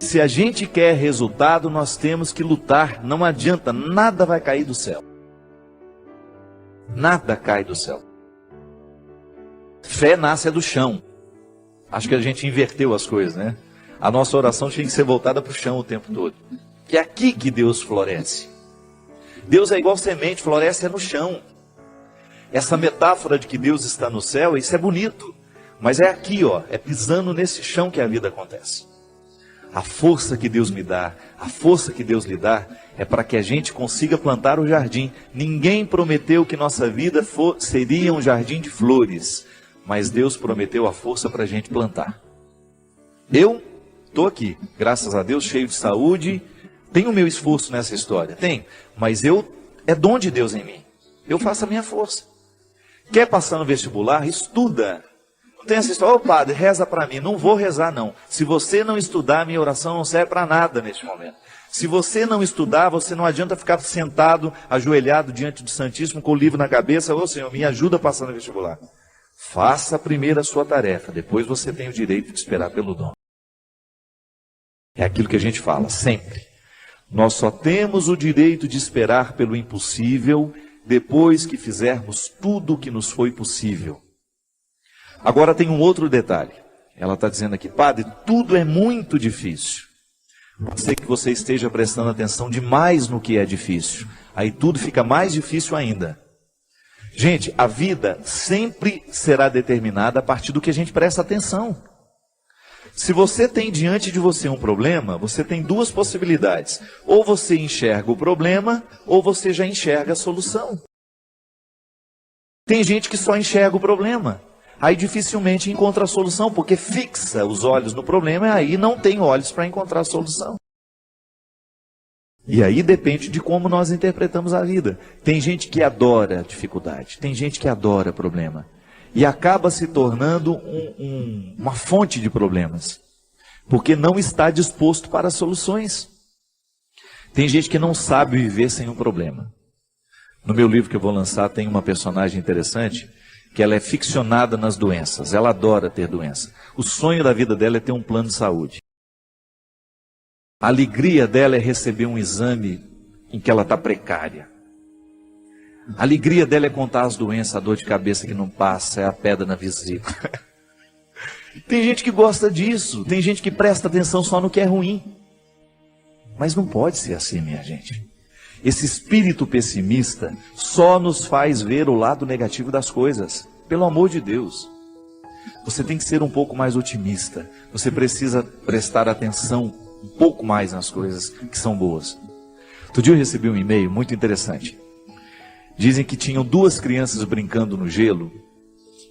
Se a gente quer resultado, nós temos que lutar. Não adianta, nada vai cair do céu. Nada cai do céu. Fé nasce do chão. Acho que a gente inverteu as coisas, né? A nossa oração tinha que ser voltada para o chão o tempo todo. Que é aqui que Deus floresce. Deus é igual semente, floresce no chão. Essa metáfora de que Deus está no céu, isso é bonito. Mas é aqui, ó, é pisando nesse chão que a vida acontece. A força que Deus me dá, a força que Deus lhe dá, é para que a gente consiga plantar o jardim. Ninguém prometeu que nossa vida seria um jardim de flores, mas Deus prometeu a força para a gente plantar. Eu estou aqui, graças a Deus, cheio de saúde, tenho o meu esforço nessa história, tem, mas é dom de Deus em mim. Eu faço a minha força. Quer passar no vestibular? Estuda. Não tem essa história, ô padre, reza para mim. Não vou rezar não. Se você não estudar, minha oração não serve para nada neste momento. Se você não estudar, você não adianta ficar sentado, ajoelhado diante do Santíssimo, com o livro na cabeça. Ô Senhor, me ajuda a passar no vestibular. Faça primeiro a sua tarefa, depois você tem o direito de esperar pelo dom. É aquilo que a gente fala, sempre. Nós só temos o direito de esperar pelo impossível depois que fizermos tudo o que nos foi possível. Agora tem um outro detalhe. Ela está dizendo aqui, padre, tudo é muito difícil. Pode ser que você esteja prestando atenção demais no que é difícil. Aí tudo fica mais difícil ainda. Gente, a vida sempre será determinada a partir do que a gente presta atenção. Se você tem diante de você um problema, você tem duas possibilidades. Ou você enxerga o problema, ou você já enxerga a solução. Tem gente que só enxerga o problema. Aí dificilmente encontra a solução, porque fixa os olhos no problema e aí não tem olhos para encontrar a solução. E aí depende de como nós interpretamos a vida. Tem gente que adora a dificuldade, tem gente que adora problema. E acaba se tornando uma fonte de problemas, porque não está disposto para soluções. Tem gente que não sabe viver sem um problema. No meu livro que eu vou lançar tem uma personagem interessante, que ela é ficcionada nas doenças, ela adora ter doença. O sonho da vida dela é ter um plano de saúde. A alegria dela é receber um exame em que ela está precária. A alegria dela é contar as doenças, a dor de cabeça que não passa, é a pedra na vesícula. Tem gente que gosta disso, tem gente que presta atenção só no que é ruim. Mas não pode ser assim, minha gente. Esse espírito pessimista só nos faz ver o lado negativo das coisas. Pelo amor de Deus. Você tem que ser um pouco mais otimista. Você precisa prestar atenção um pouco mais nas coisas que são boas. Outro dia eu recebi um e-mail muito interessante. Dizem que tinham duas crianças brincando no gelo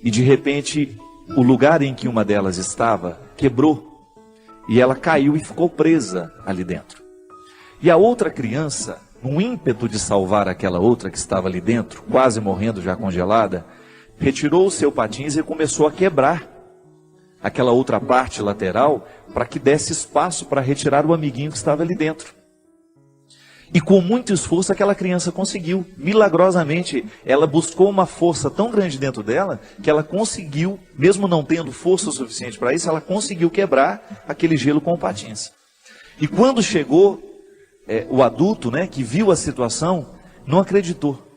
e de repente o lugar em que uma delas estava quebrou e ela caiu e ficou presa ali dentro. E a outra criança, num ímpeto de salvar aquela outra que estava ali dentro, quase morrendo já congelada, retirou o seu patins e começou a quebrar aquela outra parte lateral para que desse espaço para retirar o amiguinho que estava ali dentro. E com muito esforço aquela criança conseguiu. Milagrosamente, ela buscou uma força tão grande dentro dela, que ela conseguiu, mesmo não tendo força suficiente para isso, ela conseguiu quebrar aquele gelo com o patins. E quando chegou o adulto, né, que viu a situação, não acreditou.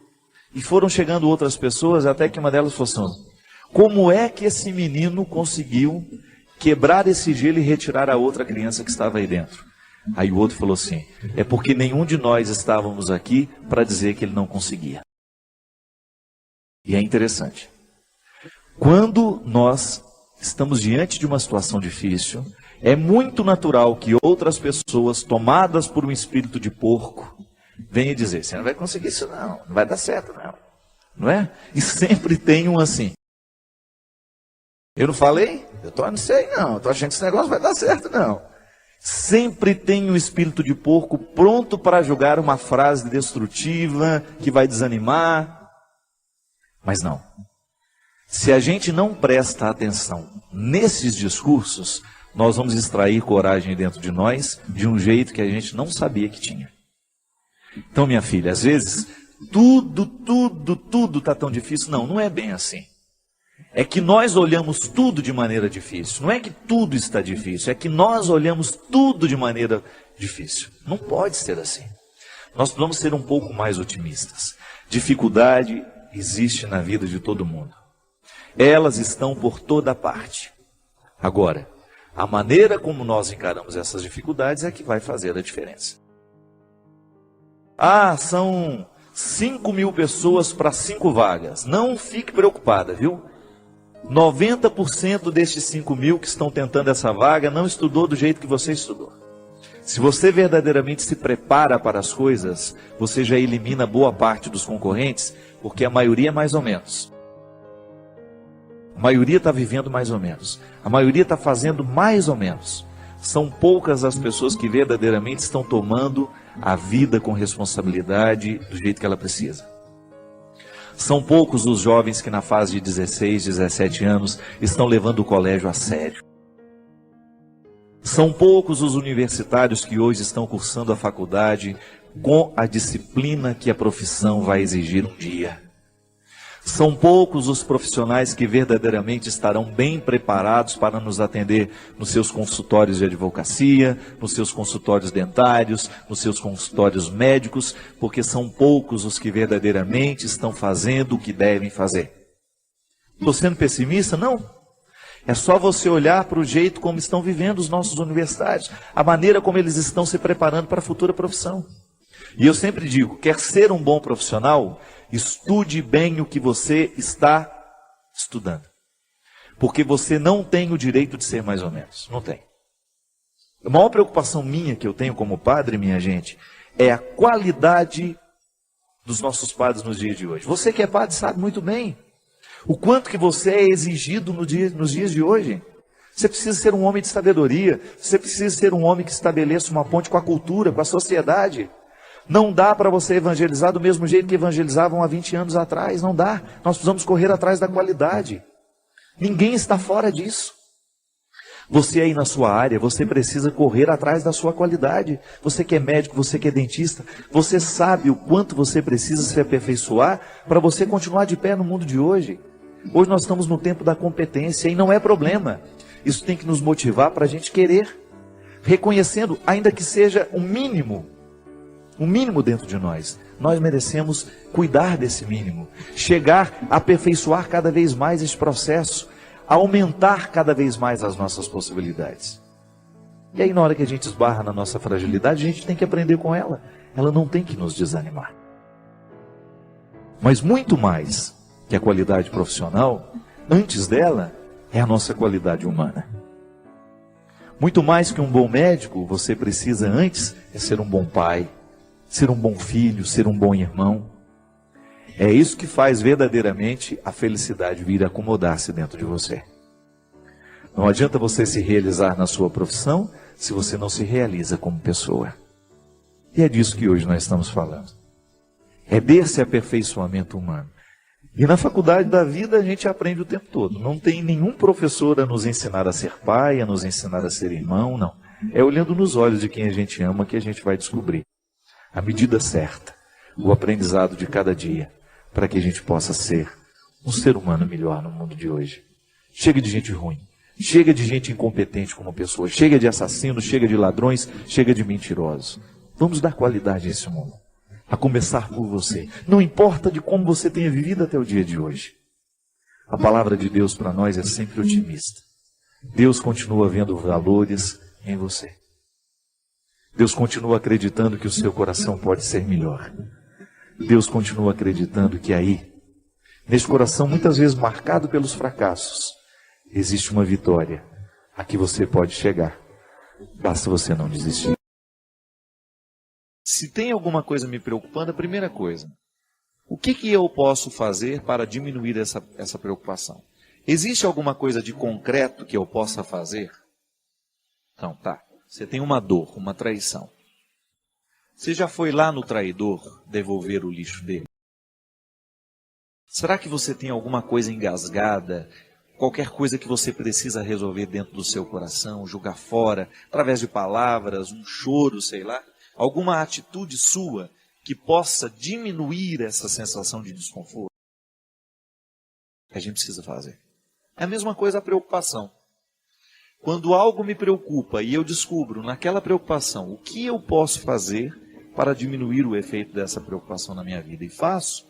E foram chegando outras pessoas, até que uma delas falou assim, como é que esse menino conseguiu quebrar esse gelo e retirar a outra criança que estava aí dentro? Aí o outro falou assim, é porque nenhum de nós estávamos aqui para dizer que ele não conseguia. E é interessante. Quando nós estamos diante de uma situação difícil, é muito natural que outras pessoas, tomadas por um espírito de porco, venham dizer, você não vai conseguir isso não vai dar certo não. Não é? E sempre tem um assim. Eu não falei? Não sei não, estou achando que esse negócio vai dar certo não. Sempre tem um espírito de porco pronto para jogar uma frase destrutiva, que vai desanimar. Mas não. Se a gente não presta atenção nesses discursos, nós vamos extrair coragem dentro de nós de um jeito que a gente não sabia que tinha. Então, minha filha, às vezes, tudo está tão difícil. Não, não é bem assim. É que nós olhamos tudo de maneira difícil. Não é que tudo está difícil, é que nós olhamos tudo de maneira difícil. Não pode ser assim. Nós precisamos ser um pouco mais otimistas. Dificuldade existe na vida de todo mundo. Elas estão por toda parte. Agora, a maneira como nós encaramos essas dificuldades é que vai fazer a diferença. São 5.000 pessoas para 5 vagas. Não fique preocupada, viu? 90% destes 5.000 que estão tentando essa vaga não estudou do jeito que você estudou. Se você verdadeiramente se prepara para as coisas, você já elimina boa parte dos concorrentes, porque a maioria é mais ou menos. A maioria está vivendo mais ou menos. A maioria está fazendo mais ou menos. São poucas as pessoas que verdadeiramente estão tomando a vida com responsabilidade do jeito que ela precisa. São poucos os jovens que na fase de 16, 17 anos estão levando o colégio a sério. São poucos os universitários que hoje estão cursando a faculdade com a disciplina que a profissão vai exigir um dia. São poucos os profissionais que verdadeiramente estarão bem preparados para nos atender nos seus consultórios de advocacia, nos seus consultórios dentários, nos seus consultórios médicos, porque são poucos os que verdadeiramente estão fazendo o que devem fazer. Estou sendo pessimista? Não. É só você olhar para o jeito como estão vivendo os nossos universitários, a maneira como eles estão se preparando para a futura profissão. E eu sempre digo, quer ser um bom profissional, estude bem o que você está estudando. Porque você não tem o direito de ser mais ou menos. Não tem. A maior preocupação minha que eu tenho como padre, minha gente, é a qualidade dos nossos padres nos dias de hoje. Você que é padre sabe muito bem o quanto que você é exigido nos dias de hoje. Você precisa ser um homem de sabedoria. Você precisa ser um homem que estabeleça uma ponte com a cultura, com a sociedade. Não dá para você evangelizar do mesmo jeito que evangelizavam há 20 anos atrás. Não dá. Nós precisamos correr atrás da qualidade. Ninguém está fora disso. Você aí na sua área, você precisa correr atrás da sua qualidade. Você que é médico, você que é dentista, você sabe o quanto você precisa se aperfeiçoar para você continuar de pé no mundo de hoje. Hoje nós estamos no tempo da competência e não é problema. Isso tem que nos motivar para a gente querer, reconhecendo, ainda que seja o mínimo dentro de nós. Nós merecemos cuidar desse mínimo, chegar a aperfeiçoar cada vez mais esse processo, aumentar cada vez mais as nossas possibilidades. E aí na hora que a gente esbarra na nossa fragilidade, a gente tem que aprender com ela. Ela não tem que nos desanimar. Mas muito mais que a qualidade profissional, antes dela, é a nossa qualidade humana. Muito mais que um bom médico, você precisa antes ser um bom pai, ser um bom filho, ser um bom irmão. É isso que faz verdadeiramente a felicidade vir acomodar-se dentro de você. Não adianta você se realizar na sua profissão se você não se realiza como pessoa. E é disso que hoje nós estamos falando. É desse aperfeiçoamento humano. E na faculdade da vida a gente aprende o tempo todo. Não tem nenhum professor a nos ensinar a ser pai, a nos ensinar a ser irmão, não. É olhando nos olhos de quem a gente ama que a gente vai descobrir a medida certa, o aprendizado de cada dia, para que a gente possa ser um ser humano melhor no mundo de hoje. Chega de gente ruim, chega de gente incompetente como pessoa, chega de assassinos, chega de ladrões, chega de mentirosos. Vamos dar qualidade a esse mundo, a começar por você. Não importa de como você tenha vivido até o dia de hoje. A palavra de Deus para nós é sempre otimista. Deus continua vendo valores em você. Deus continua acreditando que o seu coração pode ser melhor. Deus continua acreditando que aí, nesse coração muitas vezes marcado pelos fracassos, existe uma vitória a que você pode chegar. Basta você não desistir. Se tem alguma coisa me preocupando, a primeira coisa, o que eu posso fazer para diminuir essa preocupação? Existe alguma coisa de concreto que eu possa fazer? Então, tá. Você tem uma dor, uma traição. Você já foi lá no traidor devolver o lixo dele? Será que você tem alguma coisa engasgada, qualquer coisa que você precisa resolver dentro do seu coração, jogar fora, através de palavras, um choro, sei lá? Alguma atitude sua que possa diminuir essa sensação de desconforto? A gente precisa fazer. É a mesma coisa a preocupação. Quando algo me preocupa e eu descubro naquela preocupação o que eu posso fazer para diminuir o efeito dessa preocupação na minha vida e faço,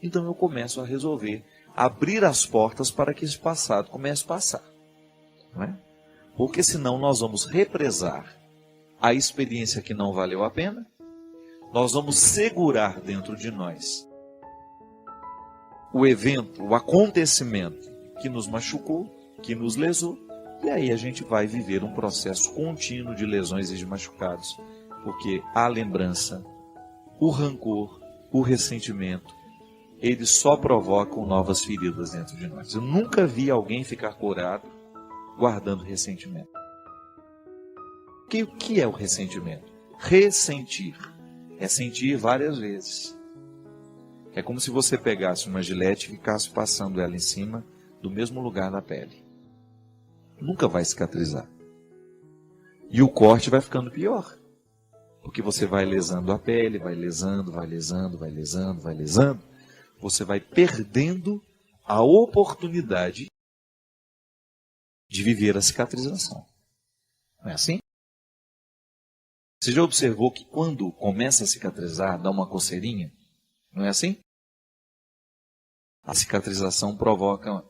então eu começo a resolver, abrir as portas para que esse passado comece a passar. Não é? Porque senão nós vamos represar a experiência que não valeu a pena, nós vamos segurar dentro de nós o evento, o acontecimento que nos machucou, que nos lesou, e aí a gente vai viver um processo contínuo de lesões e de machucados, porque a lembrança, o rancor, o ressentimento, eles só provocam novas feridas dentro de nós. Eu nunca vi alguém ficar curado guardando ressentimento. O que é o ressentimento? Ressentir. É sentir várias vezes. É como se você pegasse uma gilete e ficasse passando ela em cima do mesmo lugar da pele. Nunca vai cicatrizar. E o corte vai ficando pior. Porque você vai lesando a pele, vai lesando, vai lesando, vai lesando, vai lesando. Você vai perdendo a oportunidade de viver a cicatrização. Não é assim? Você já observou que quando começa a cicatrizar, dá uma coceirinha? Não é assim? A cicatrização provoca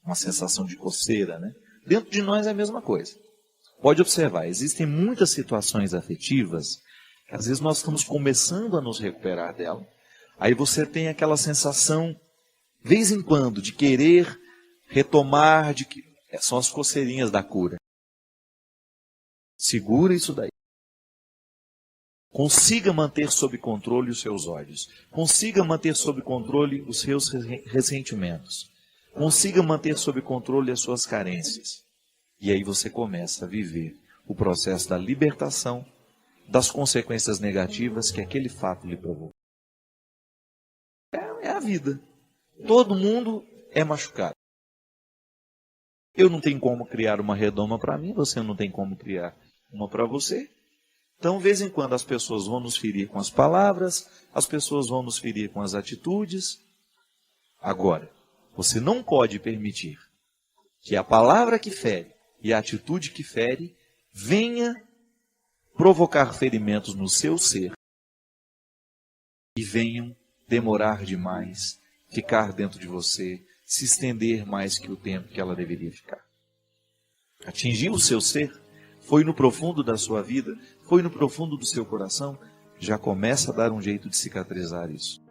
uma sensação de coceira, né? Dentro de nós é a mesma coisa. Pode observar, existem muitas situações afetivas que às vezes nós estamos começando a nos recuperar dela. Aí você tem aquela sensação, de vez em quando, de querer retomar, são as coceirinhas da cura. Segura isso daí. Consiga manter sob controle os seus ódios. Consiga manter sob controle os seus ressentimentos. Consiga manter sob controle as suas carências. E aí você começa a viver o processo da libertação das consequências negativas que aquele fato lhe provocou. É a vida. Todo mundo é machucado. Eu não tenho como criar uma redoma para mim, você não tem como criar uma para você. Então, de vez em quando, as pessoas vão nos ferir com as palavras, as pessoas vão nos ferir com as atitudes. Agora, você não pode permitir que a palavra que fere e a atitude que fere venha provocar ferimentos no seu ser e venham demorar demais, ficar dentro de você, se estender mais que o tempo que ela deveria ficar. Atingir o seu ser, foi no profundo da sua vida, foi no profundo do seu coração, já começa a dar um jeito de cicatrizar isso.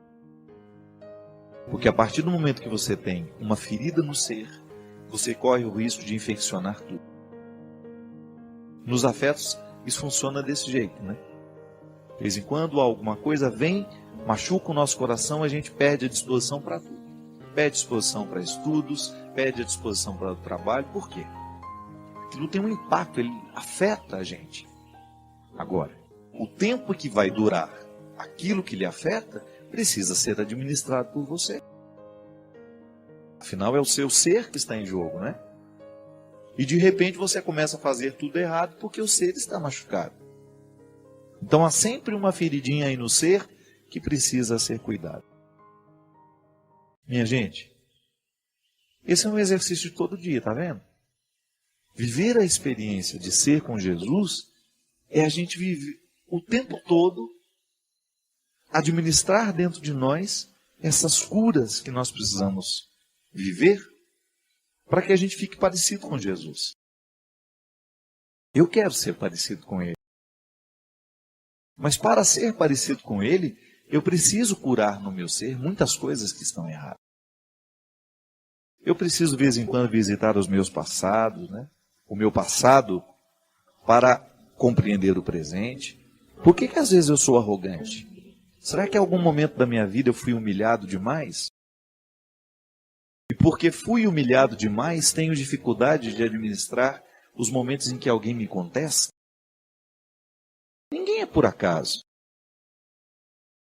Porque a partir do momento que você tem uma ferida no ser, você corre o risco de infeccionar tudo. Nos afetos, isso funciona desse jeito, né? De vez em quando alguma coisa vem, machuca o nosso coração, a gente perde a disposição para tudo. Perde disposição para estudos, perde a disposição para o trabalho. Por quê? Aquilo tem um impacto, ele afeta a gente. Agora, o tempo que vai durar aquilo que lhe afeta precisa ser administrado por você. Afinal, é o seu ser que está em jogo, né? E de repente você começa a fazer tudo errado porque o ser está machucado. Então há sempre uma feridinha aí no ser que precisa ser cuidado. Minha gente, esse é um exercício de todo dia, tá vendo? Viver a experiência de ser com Jesus é a gente viver o tempo todo, administrar dentro de nós essas curas que nós precisamos viver para que a gente fique parecido com Jesus. Eu quero ser parecido com Ele. Mas para ser parecido com Ele, eu preciso curar no meu ser muitas coisas que estão erradas. Eu preciso, de vez em quando, visitar os meus passados, né? O meu passado, para compreender o presente. Por que às vezes eu sou arrogante? Será que em algum momento da minha vida eu fui humilhado demais? E porque fui humilhado demais, tenho dificuldade de administrar os momentos em que alguém me contesta? Ninguém é por acaso.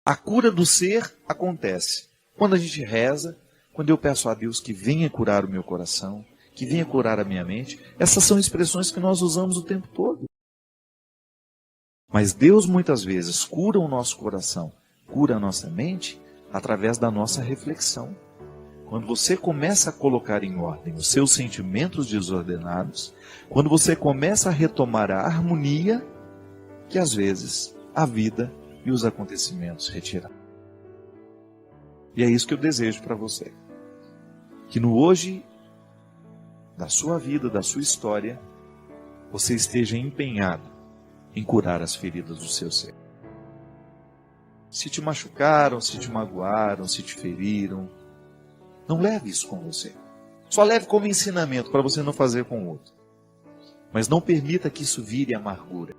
A cura do ser acontece quando a gente reza, quando eu peço a Deus que venha curar o meu coração, que venha curar a minha mente. Essas são expressões que nós usamos o tempo todo. Mas Deus muitas vezes cura o nosso coração, cura a nossa mente, através da nossa reflexão. quando você começa a colocar em ordem os seus sentimentos desordenados, quando você começa a retomar a harmonia que às vezes a vida e os acontecimentos retiram. E é isso que eu desejo para você. Que no hoje da sua vida, da sua história, você esteja empenhado em curar as feridas do seu ser. Se te machucaram, se te magoaram, se te feriram, não leve isso com você. Só leve como ensinamento para você não fazer com o outro. Mas não permita que isso vire amargura.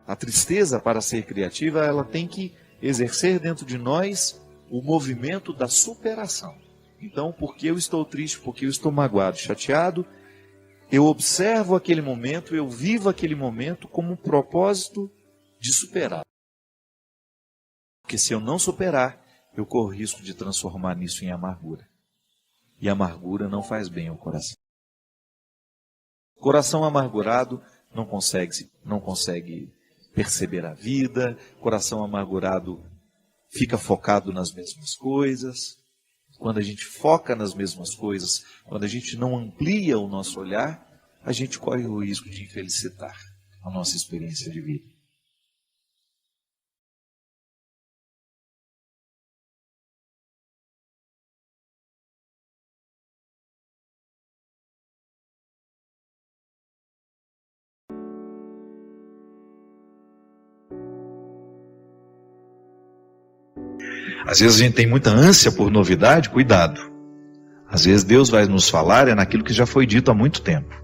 A tristeza, para ser criativa, ela tem que exercer dentro de nós o movimento da superação. Então, porque eu estou triste, porque eu estou magoado, chateado, eu observo aquele momento, eu vivo aquele momento como um propósito de superar. Porque se eu não superar, eu corro risco de transformar nisso em amargura. E amargura não faz bem ao coração. Coração amargurado não consegue perceber a vida. Coração amargurado fica focado nas mesmas coisas. Quando a gente foca nas mesmas coisas, quando a gente não amplia o nosso olhar, a gente corre o risco de infelicitar a nossa experiência de vida. Às vezes a gente tem muita ânsia por novidade, cuidado. Às vezes Deus vai nos falar naquilo que já foi dito há muito tempo.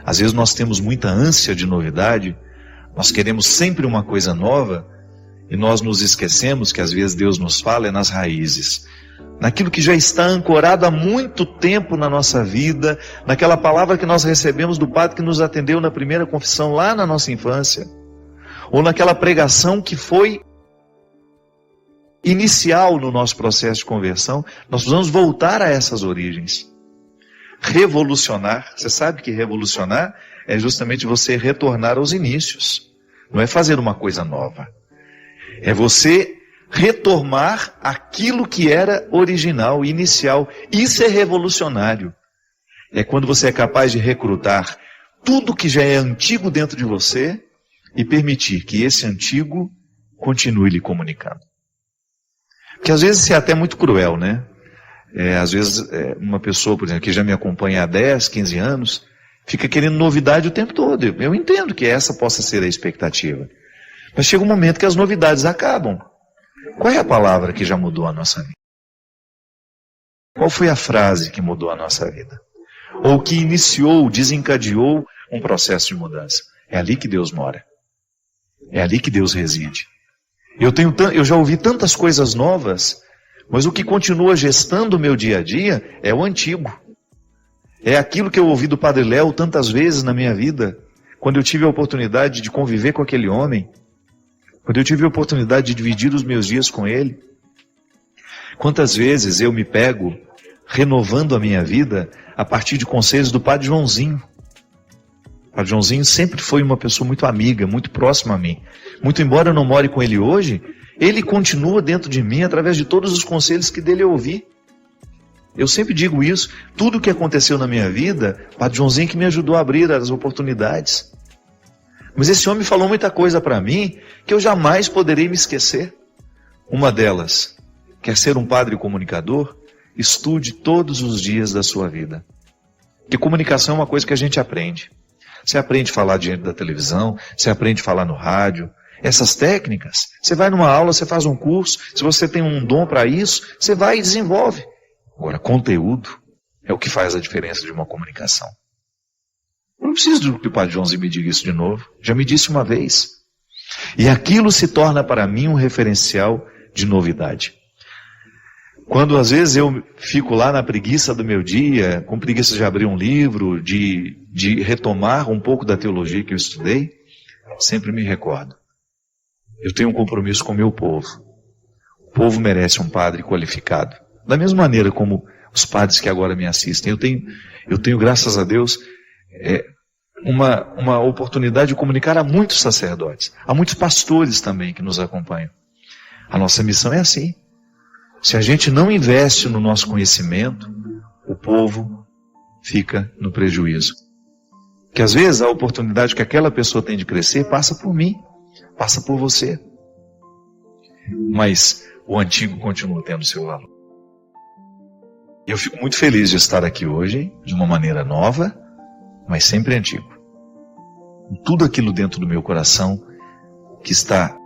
Às vezes nós temos muita ânsia de novidade, nós queremos sempre uma coisa nova, e nós nos esquecemos que às vezes Deus nos fala nas raízes. Naquilo que já está ancorado há muito tempo na nossa vida, naquela palavra que nós recebemos do padre que nos atendeu na primeira confissão lá na nossa infância, ou naquela pregação que foi inicial no nosso processo de conversão. Nós precisamos voltar a essas origens. Revolucionar. Você sabe que revolucionar é justamente você retornar aos inícios. Não é fazer uma coisa nova. É você retomar aquilo que era original, inicial. Isso é revolucionário. É quando você é capaz de recrutar tudo que já é antigo dentro de você e permitir que esse antigo continue lhe comunicando. Que às vezes isso é até muito cruel, né? Às vezes uma pessoa, por exemplo, que já me acompanha há 10, 15 anos, fica querendo novidade o tempo todo. Eu entendo que essa possa ser a expectativa. Mas chega um momento que as novidades acabam. Qual é a palavra que já mudou a nossa vida? Qual foi a frase que mudou a nossa vida? Ou que iniciou, desencadeou um processo de mudança? É ali que Deus mora. É ali que Deus reside. Eu já ouvi tantas coisas novas, mas o que continua gestando o meu dia a dia é o antigo. É aquilo que eu ouvi do Padre Léo tantas vezes na minha vida, quando eu tive a oportunidade de conviver com aquele homem, quando eu tive a oportunidade de dividir os meus dias com ele. Quantas vezes eu me pego renovando a minha vida a partir de conselhos do Padre Joãozinho. O Padre Joãozinho sempre foi uma pessoa muito amiga, muito próxima a mim. Muito embora eu não more com ele hoje, ele continua dentro de mim através de todos os conselhos que dele eu ouvi. Eu sempre digo isso, tudo o que aconteceu na minha vida, o Padre Joãozinho que me ajudou a abrir as oportunidades. Mas esse homem falou muita coisa para mim que eu jamais poderei me esquecer. Uma delas, quer ser um padre comunicador? Estude todos os dias da sua vida. Porque comunicação é uma coisa que a gente aprende. Você aprende a falar diante da televisão, você aprende a falar no rádio. Essas técnicas, você vai numa aula, você faz um curso, se você tem um dom para isso, você vai e desenvolve. Agora, conteúdo é o que faz a diferença de uma comunicação. Eu não preciso que o Padre Joãozinho me diga isso de novo. Já me disse uma vez. E aquilo se torna para mim um referencial de novidade. Quando às vezes eu fico lá na preguiça do meu dia, com preguiça de abrir um livro, de retomar um pouco da teologia que eu estudei, sempre me recordo. Eu tenho um compromisso com o meu povo. O povo merece um padre qualificado. Da mesma maneira como os padres que agora me assistem. Eu tenho graças a Deus, uma oportunidade de comunicar a muitos sacerdotes, a muitos pastores também que nos acompanham. A nossa missão é assim. Se a gente não investe no nosso conhecimento, o povo fica no prejuízo. Que às vezes a oportunidade que aquela pessoa tem de crescer passa por mim, passa por você. Mas o antigo continua tendo seu valor. E eu fico muito feliz de estar aqui hoje, de uma maneira nova, mas sempre antigo. Com tudo aquilo dentro do meu coração que está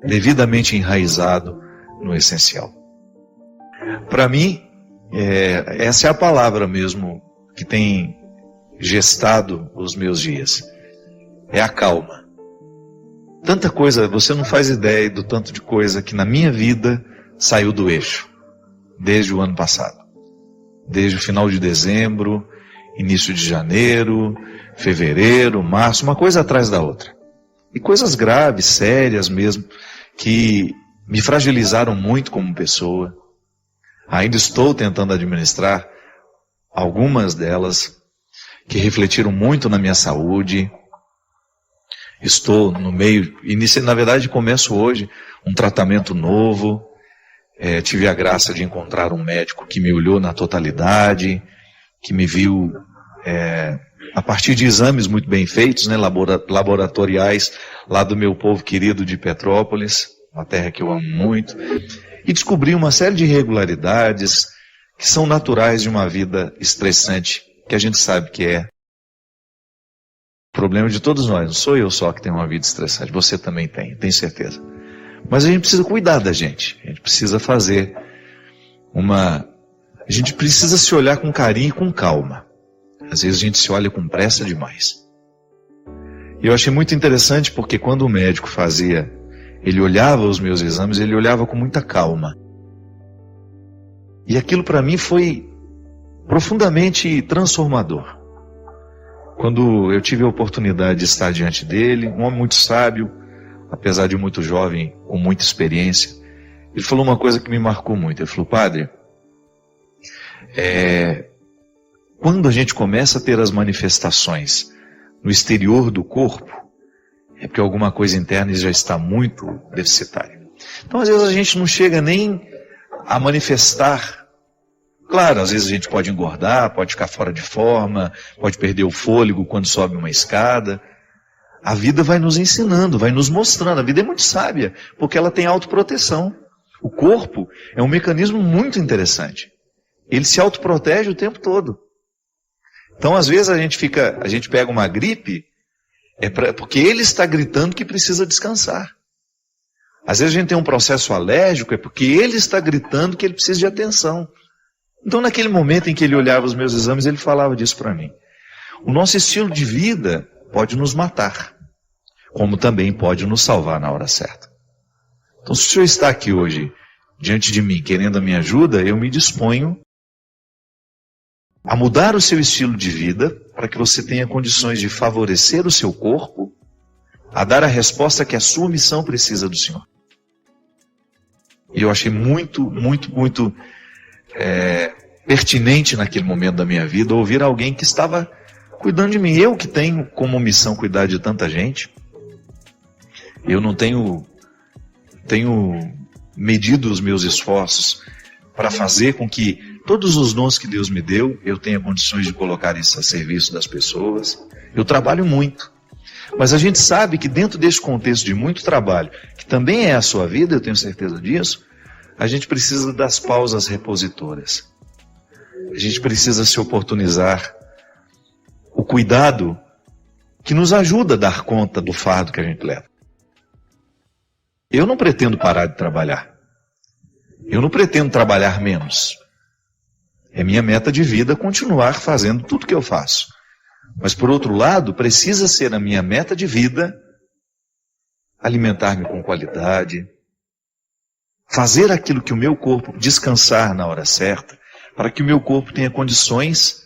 devidamente enraizado no essencial. Para mim, essa é a palavra mesmo que tem gestado os meus dias. É a calma. Tanta coisa, você não faz ideia do tanto de coisa que na minha vida saiu do eixo, desde o ano passado. Desde o final de dezembro, início de janeiro, fevereiro, março, uma coisa atrás da outra. E coisas graves, sérias mesmo, que me fragilizaram muito como pessoa. Ainda estou tentando administrar algumas delas, que refletiram muito na minha saúde. Estou no meio, na verdade começo hoje um tratamento novo. Tive a graça de encontrar um médico que me olhou na totalidade, que me viu a partir de exames muito bem feitos, né, laboratoriais, lá do meu povo querido de Petrópolis, uma terra que eu amo muito, e descobri uma série de irregularidades que são naturais de uma vida estressante, que a gente sabe que é o problema de todos nós. Não sou eu só que tenho uma vida estressante, você também tem, tenho certeza. Mas a gente precisa cuidar da gente, a gente precisa fazer a gente precisa se olhar com carinho e com calma. Às vezes a gente se olha com pressa demais. E eu achei muito interessante porque quando o médico ele olhava os meus exames, ele olhava com muita calma. E aquilo para mim foi profundamente transformador. Quando eu tive a oportunidade de estar diante dele, um homem muito sábio, apesar de muito jovem, com muita experiência, ele falou uma coisa que me marcou muito. Ele falou: padre, quando a gente começa a ter as manifestações no exterior do corpo, é porque alguma coisa interna já está muito deficitária. Então, às vezes, a gente não chega nem a manifestar. Claro, às vezes a gente pode engordar, pode ficar fora de forma, pode perder o fôlego quando sobe uma escada. A vida vai nos ensinando, vai nos mostrando. A vida é muito sábia, porque ela tem autoproteção. O corpo é um mecanismo muito interessante. Ele se autoprotege o tempo todo. Então, às vezes, a gente pega uma gripe, porque ele está gritando que precisa descansar. Às vezes a gente tem um processo alérgico, é porque ele está gritando que ele precisa de atenção. Então, naquele momento em que ele olhava os meus exames, ele falava disso para mim. O nosso estilo de vida pode nos matar, como também pode nos salvar na hora certa. Então, se o senhor está aqui hoje, diante de mim, querendo a minha ajuda, eu me disponho a mudar o seu estilo de vida, para que você tenha condições de favorecer o seu corpo, a dar a resposta que a sua missão precisa do Senhor. E eu achei muito, muito, muito pertinente naquele momento da minha vida ouvir alguém que estava cuidando de mim. Eu que tenho como missão cuidar de tanta gente, eu não tenho medido os meus esforços para fazer com que todos os dons que Deus me deu, eu tenha condições de colocar isso a serviço das pessoas. Eu trabalho muito. Mas a gente sabe que dentro desse contexto de muito trabalho, que também é a sua vida, eu tenho certeza disso, a gente precisa das pausas repositoras. A gente precisa se oportunizar o cuidado que nos ajuda a dar conta do fardo que a gente leva. Eu não pretendo parar de trabalhar. Eu não pretendo trabalhar menos. É minha meta de vida continuar fazendo tudo que eu faço. Mas, por outro lado, precisa ser a minha meta de vida alimentar-me com qualidade, fazer aquilo que o meu corpo, descansar na hora certa, para que o meu corpo tenha condições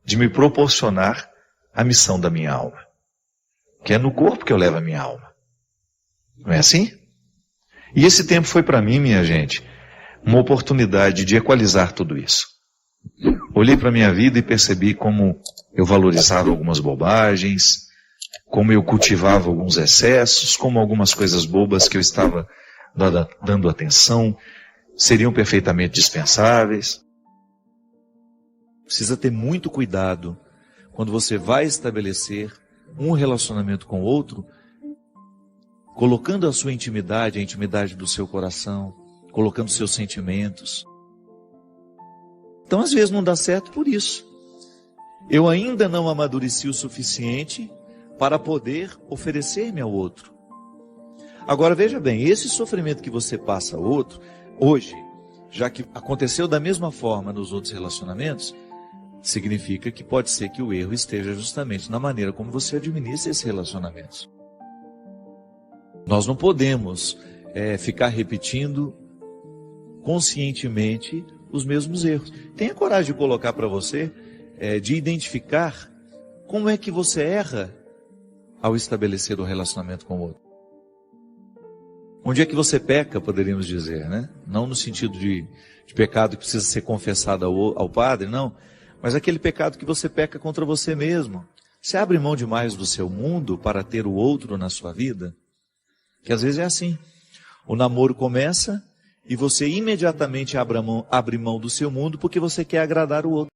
de me proporcionar a missão da minha alma. Que é no corpo que eu levo a minha alma. Não é assim? E esse tempo foi para mim, minha gente, uma oportunidade de equalizar tudo isso. Olhei para a minha vida e percebi como eu valorizava algumas bobagens, como eu cultivava alguns excessos, como algumas coisas bobas que eu estava dando atenção, seriam perfeitamente dispensáveis. Precisa ter muito cuidado quando você vai estabelecer um relacionamento com o outro, colocando a sua intimidade, a intimidade do seu coração, colocando seus sentimentos. Então, às vezes, não dá certo por isso. Eu ainda não amadureci o suficiente para poder oferecer-me ao outro. Agora, veja bem, esse sofrimento que você passa ao outro, hoje, já que aconteceu da mesma forma nos outros relacionamentos, significa que pode ser que o erro esteja justamente na maneira como você administra esses relacionamentos. Nós não podemos ficar repetindo conscientemente os mesmos erros. Tenha coragem de colocar para você, de identificar como é que você erra ao estabelecer o relacionamento com o outro. Onde é que você peca, poderíamos dizer, né? Não no sentido de pecado que precisa ser confessado ao padre, não. Mas aquele pecado que você peca contra você mesmo. Você abre mão demais do seu mundo para ter o outro na sua vida? Que às vezes é assim. O namoro começa e você imediatamente abre mão do seu mundo porque você quer agradar o outro.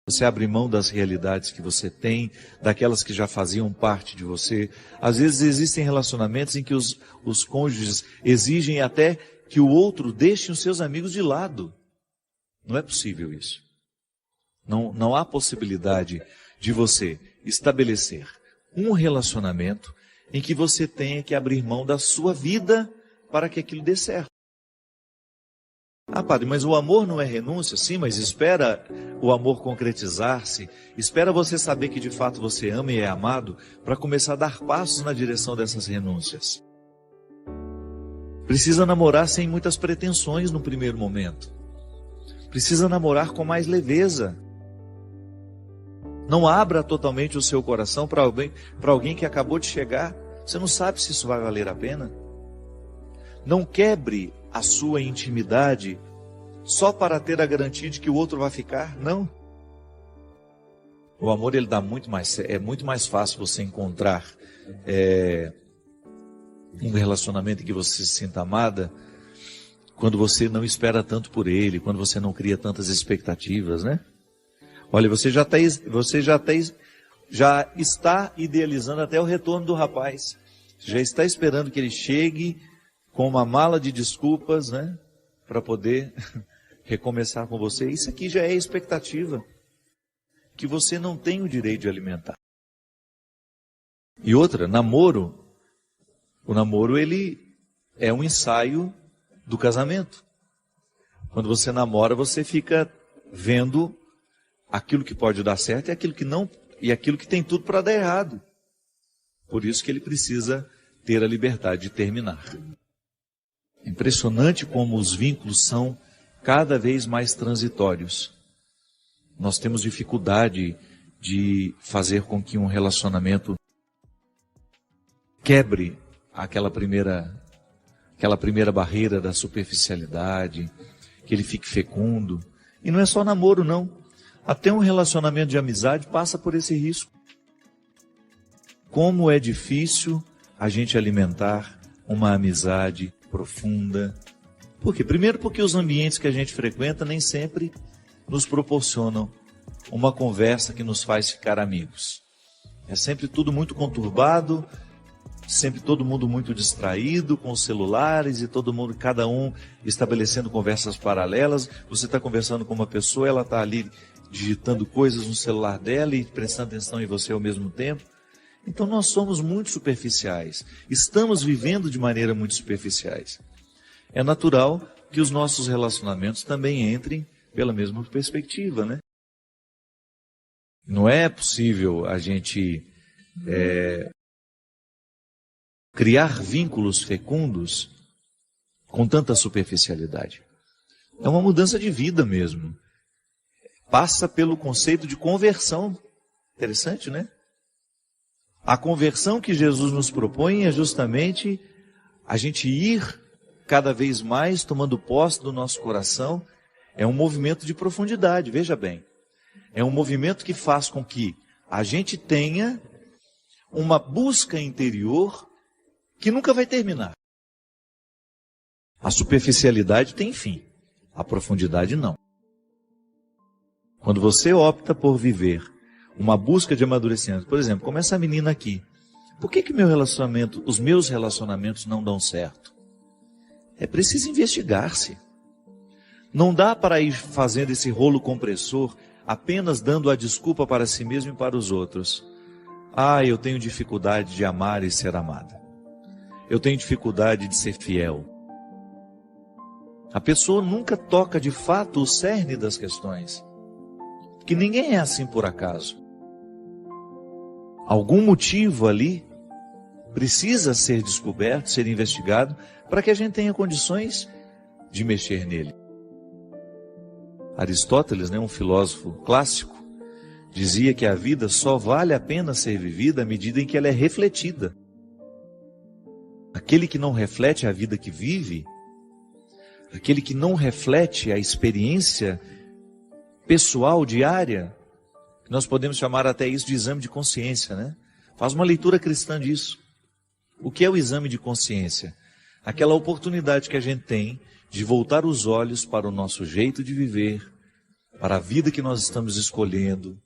Você abre mão das realidades que você tem, daquelas que já faziam parte de você. Às vezes existem relacionamentos em que os cônjuges exigem até que o outro deixe os seus amigos de lado. Não é possível isso. Não há possibilidade de você estabelecer um relacionamento em que você tenha que abrir mão da sua vida para que aquilo dê certo. Ah, padre, mas o amor não é renúncia? Sim, mas espera o amor concretizar-se, espera você saber que de fato você ama e é amado, para começar a dar passos na direção dessas renúncias. Precisa namorar sem muitas pretensões no primeiro momento. Precisa namorar com mais leveza. Não abra totalmente o seu coração para alguém que acabou de chegar. Você não sabe se isso vai valer a pena. Não quebre a sua intimidade só para ter a garantia de que o outro vai ficar. Não. O amor, ele dá muito mais fácil você encontrar um relacionamento em que você se sinta amada quando você não espera tanto por ele, quando você não cria tantas expectativas, né? Olha, você já está idealizando até o retorno do rapaz. Já está esperando que ele chegue com uma mala de desculpas, né? Para poder recomeçar com você. Isso aqui já é expectativa que você não tem o direito de alimentar. E outra, namoro. O namoro, ele é um ensaio do casamento. Quando você namora, você fica vendo aquilo que pode dar certo e aquilo que não, e aquilo que tem tudo para dar errado. Por isso que ele precisa ter a liberdade de terminar. Impressionante como os vínculos são cada vez mais transitórios. Nós temos dificuldade de fazer com que um relacionamento quebre aquela primeira barreira da superficialidade, que ele fique fecundo. E não é só namoro, não. Até um relacionamento de amizade passa por esse risco. Como é difícil a gente alimentar uma amizade profunda. Por quê? Primeiro porque os ambientes que a gente frequenta nem sempre nos proporcionam uma conversa que nos faz ficar amigos. É sempre tudo muito conturbado, sempre todo mundo muito distraído com os celulares e cada um estabelecendo conversas paralelas. Você está conversando com uma pessoa, ela está ali digitando coisas no celular dela e prestando atenção em você ao mesmo tempo. Então nós somos muito superficiais, estamos vivendo de maneira muito superficiais. É natural que os nossos relacionamentos também entrem pela mesma perspectiva, né? Não é possível a gente criar vínculos fecundos com tanta superficialidade. É uma mudança de vida mesmo. Passa pelo conceito de conversão. Interessante, né? A conversão que Jesus nos propõe é justamente a gente ir cada vez mais tomando posse do nosso coração. É um movimento de profundidade, veja bem. É um movimento que faz com que a gente tenha uma busca interior que nunca vai terminar. A superficialidade tem fim, a profundidade não. Quando você opta por viver uma busca de amadurecimento, por exemplo, como essa menina aqui, por que os meus relacionamentos não dão certo? É preciso investigar-se. Não dá para ir fazendo esse rolo compressor, apenas dando a desculpa para si mesmo e para os outros. Ah, eu tenho dificuldade de amar e ser amada. Eu tenho dificuldade de ser fiel. A pessoa nunca toca de fato o cerne das questões. Porque ninguém é assim por acaso. Algum motivo ali precisa ser descoberto, ser investigado, para que a gente tenha condições de mexer nele. Aristóteles, um filósofo clássico, dizia que a vida só vale a pena ser vivida à medida em que ela é refletida. Aquele que não reflete a vida que vive, aquele que não reflete a experiência pessoal, diária, nós podemos chamar até isso de exame de consciência, Faz uma leitura cristã disso. O que é o exame de consciência? Aquela oportunidade que a gente tem de voltar os olhos para o nosso jeito de viver, para a vida que nós estamos escolhendo,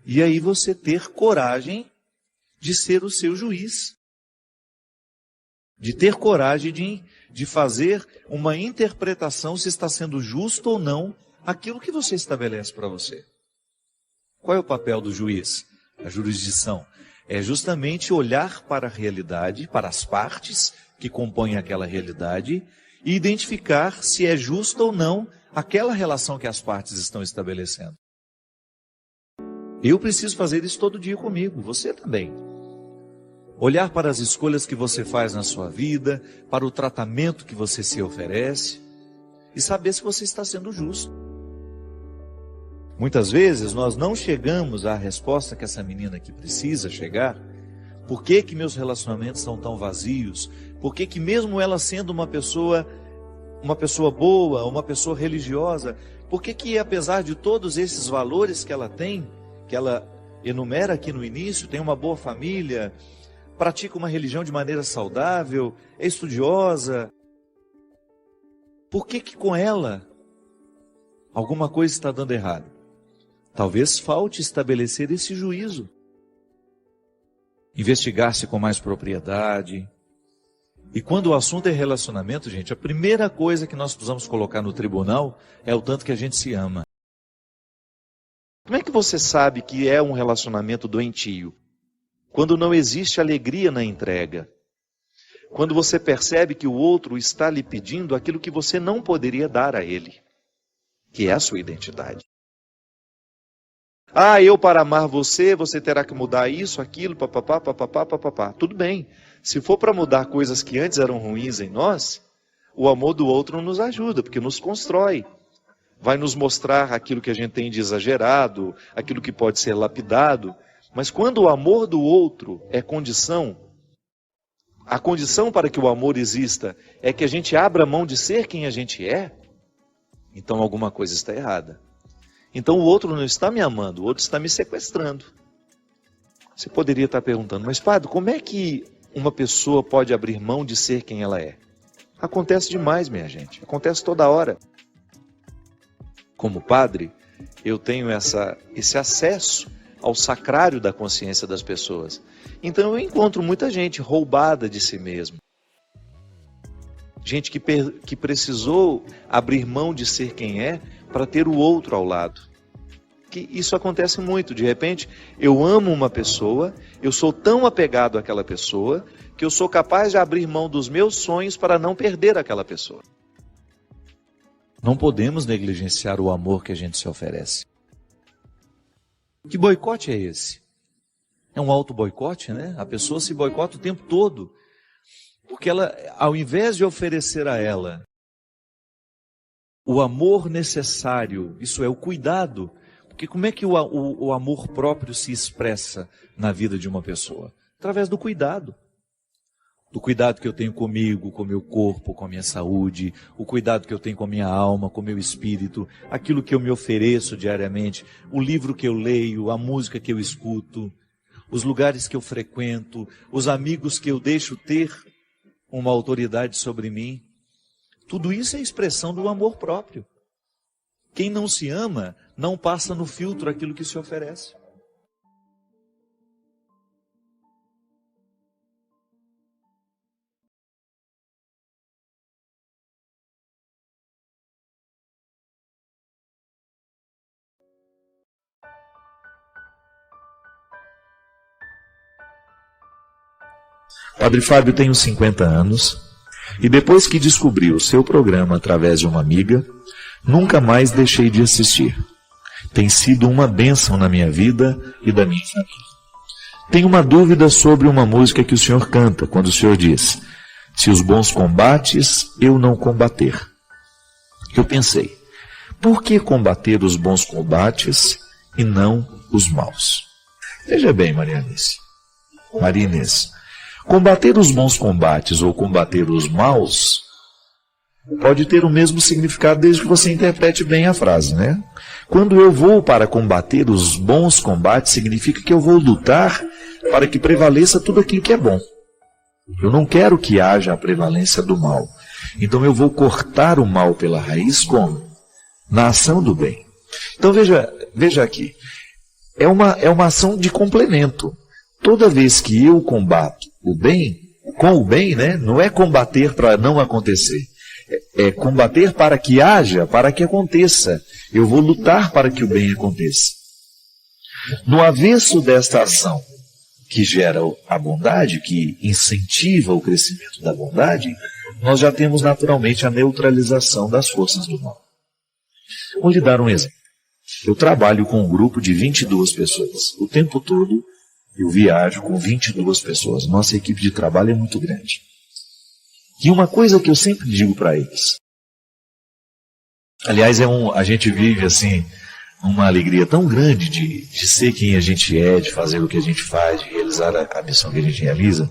e aí você ter coragem de ser o seu juiz, de ter coragem de fazer uma interpretação se está sendo justo ou não aquilo que você estabelece para você. Qual é o papel do juiz? A jurisdição é justamente olhar para a realidade, para as partes que compõem aquela realidade e identificar se é justa ou não aquela relação que as partes estão estabelecendo. Eu preciso fazer isso todo dia comigo, você também. Olhar para as escolhas que você faz na sua vida, para o tratamento que você se oferece e saber se você está sendo justo. Muitas vezes nós não chegamos à resposta que essa menina aqui precisa chegar. Por que meus relacionamentos são tão vazios? Por que mesmo ela sendo uma pessoa boa, uma pessoa religiosa, por que apesar de todos esses valores que ela tem, que ela enumera aqui no início, tem uma boa família, pratica uma religião de maneira saudável, é estudiosa, por que com ela alguma coisa está dando errado? Talvez falte estabelecer esse juízo. Investigar-se com mais propriedade. E quando o assunto é relacionamento, gente, a primeira coisa que nós precisamos colocar no tribunal é o tanto que a gente se ama. Como é que você sabe que é um relacionamento doentio? Quando não existe alegria na entrega. Quando você percebe que o outro está lhe pedindo aquilo que você não poderia dar a ele, que é a sua identidade. Ah, eu para amar você, você terá que mudar isso, aquilo, papapá, papapá, papapá. Tudo bem. Se for para mudar coisas que antes eram ruins em nós, o amor do outro nos ajuda, porque nos constrói. Vai nos mostrar aquilo que a gente tem de exagerado, aquilo que pode ser lapidado. Mas quando o amor do outro é condição, a condição para que o amor exista é que a gente abra mão de ser quem a gente é, então alguma coisa está errada. Então o outro não está me amando, o outro está me sequestrando. Você poderia estar perguntando, mas padre, como é que uma pessoa pode abrir mão de ser quem ela é? Acontece demais, minha gente, acontece toda hora. Como padre, eu tenho esse acesso ao sacrário da consciência das pessoas. Então eu encontro muita gente roubada de si mesmo. Gente que precisou abrir mão de ser quem é para ter o outro ao lado. Que isso acontece muito. De repente, eu amo uma pessoa, eu sou tão apegado àquela pessoa, que eu sou capaz de abrir mão dos meus sonhos para não perder aquela pessoa. Não podemos negligenciar o amor que a gente se oferece. Que boicote é esse? É um auto-boicote, né? A pessoa se boicota o tempo todo. Porque ela, ao invés de oferecer a ela o amor necessário, isso é, o cuidado, porque como é que o amor próprio se expressa na vida de uma pessoa? Através do cuidado. Do cuidado que eu tenho comigo, com o meu corpo, com a minha saúde, o cuidado que eu tenho com a minha alma, com o meu espírito, aquilo que eu me ofereço diariamente, o livro que eu leio, a música que eu escuto, os lugares que eu frequento, os amigos que eu deixo ter uma autoridade sobre mim. Tudo isso é expressão do amor próprio. Quem não se ama, não passa no filtro aquilo que se oferece. Padre Fábio, tenho 50 anos e depois que descobri o seu programa através de uma amiga, nunca mais deixei de assistir. Tem sido uma bênção na minha vida e da minha família. Tenho uma dúvida sobre uma música que o senhor canta, quando o senhor diz: se os bons combates, eu não combater. Eu pensei, por que combater os bons combates e não os maus? Veja bem, Maria Inês, combater os bons combates ou combater os maus pode ter o mesmo significado desde que você interprete bem a frase, né? Quando eu vou para combater os bons combates, significa que eu vou lutar para que prevaleça tudo aquilo que é bom. Eu não quero que haja a prevalência do mal. Então eu vou cortar o mal pela raiz como? Na ação do bem. Então veja aqui. É uma ação de complemento. Toda vez que eu combato o bem, com o bem, né? Não é combater para não acontecer. É combater para que haja, para que aconteça. Eu vou lutar para que o bem aconteça. No avesso desta ação, que gera a bondade, que incentiva o crescimento da bondade, nós já temos naturalmente a neutralização das forças do mal. Vou lhe dar um exemplo. Eu trabalho com um grupo de 22 pessoas. O tempo todo eu viajo com 22 pessoas. Nossa equipe de trabalho é muito grande. E uma coisa que eu sempre digo para eles, aliás, a gente vive assim uma alegria tão grande de ser quem a gente é, de fazer o que a gente faz, de realizar a missão que a gente realiza,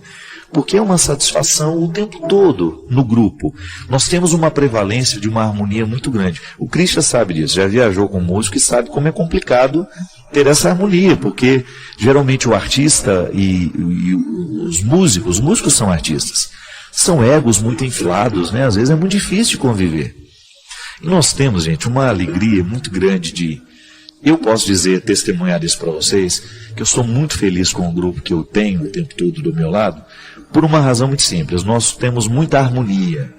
porque é uma satisfação o tempo todo no grupo. Nós temos uma prevalência de uma harmonia muito grande. O Christian sabe disso, já viajou com músico e sabe como é complicado ter essa harmonia, porque geralmente o artista e os músicos são artistas, são egos muito inflados, né? Às vezes é muito difícil de conviver. E nós temos, gente, uma alegria muito grande de... Eu posso dizer, testemunhar isso para vocês, que eu sou muito feliz com o grupo que eu tenho o tempo todo do meu lado, por uma razão muito simples. Nós temos muita harmonia.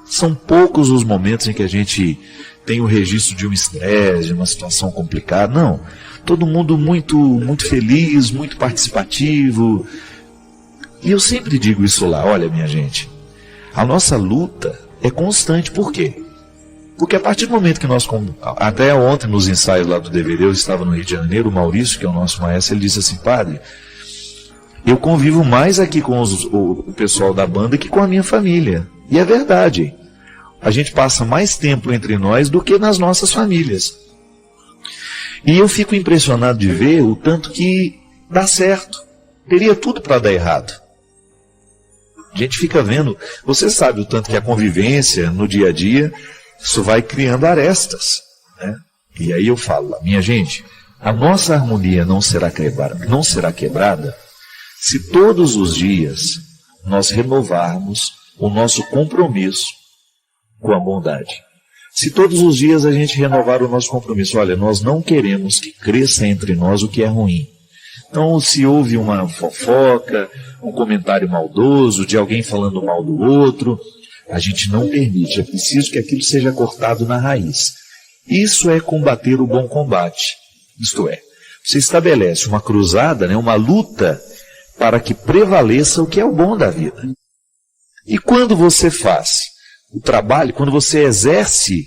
São poucos os momentos em que a gente tem o registro de um estresse, de uma situação complicada. Não. Todo mundo muito feliz, muito participativo. E eu sempre digo isso lá, olha minha gente, a nossa luta é constante. Por quê? Porque a partir do momento que nós, até ontem nos ensaios lá do DVD, eu estava no Rio de Janeiro, o Maurício, que é o nosso maestro, ele disse assim: padre, eu convivo mais aqui com o pessoal da banda que com a minha família. E é verdade, a gente passa mais tempo entre nós do que nas nossas famílias. E eu fico impressionado de ver o tanto que dá certo. Teria tudo para dar errado. A gente fica vendo, você sabe o tanto que a convivência no dia a dia, isso vai criando arestas, né? E aí eu falo, minha gente, a nossa harmonia não será quebrada se todos os dias nós renovarmos o nosso compromisso com a bondade. Se todos os dias a gente renovar o nosso compromisso, olha, nós não queremos que cresça entre nós o que é ruim. Então, se houve uma fofoca, um comentário maldoso, de alguém falando mal do outro, a gente não permite, é preciso que aquilo seja cortado na raiz. Isso é combater o bom combate. Isto é, você estabelece uma cruzada, né, uma luta para que prevaleça o que é o bom da vida. E quando você faz o trabalho, quando você exerce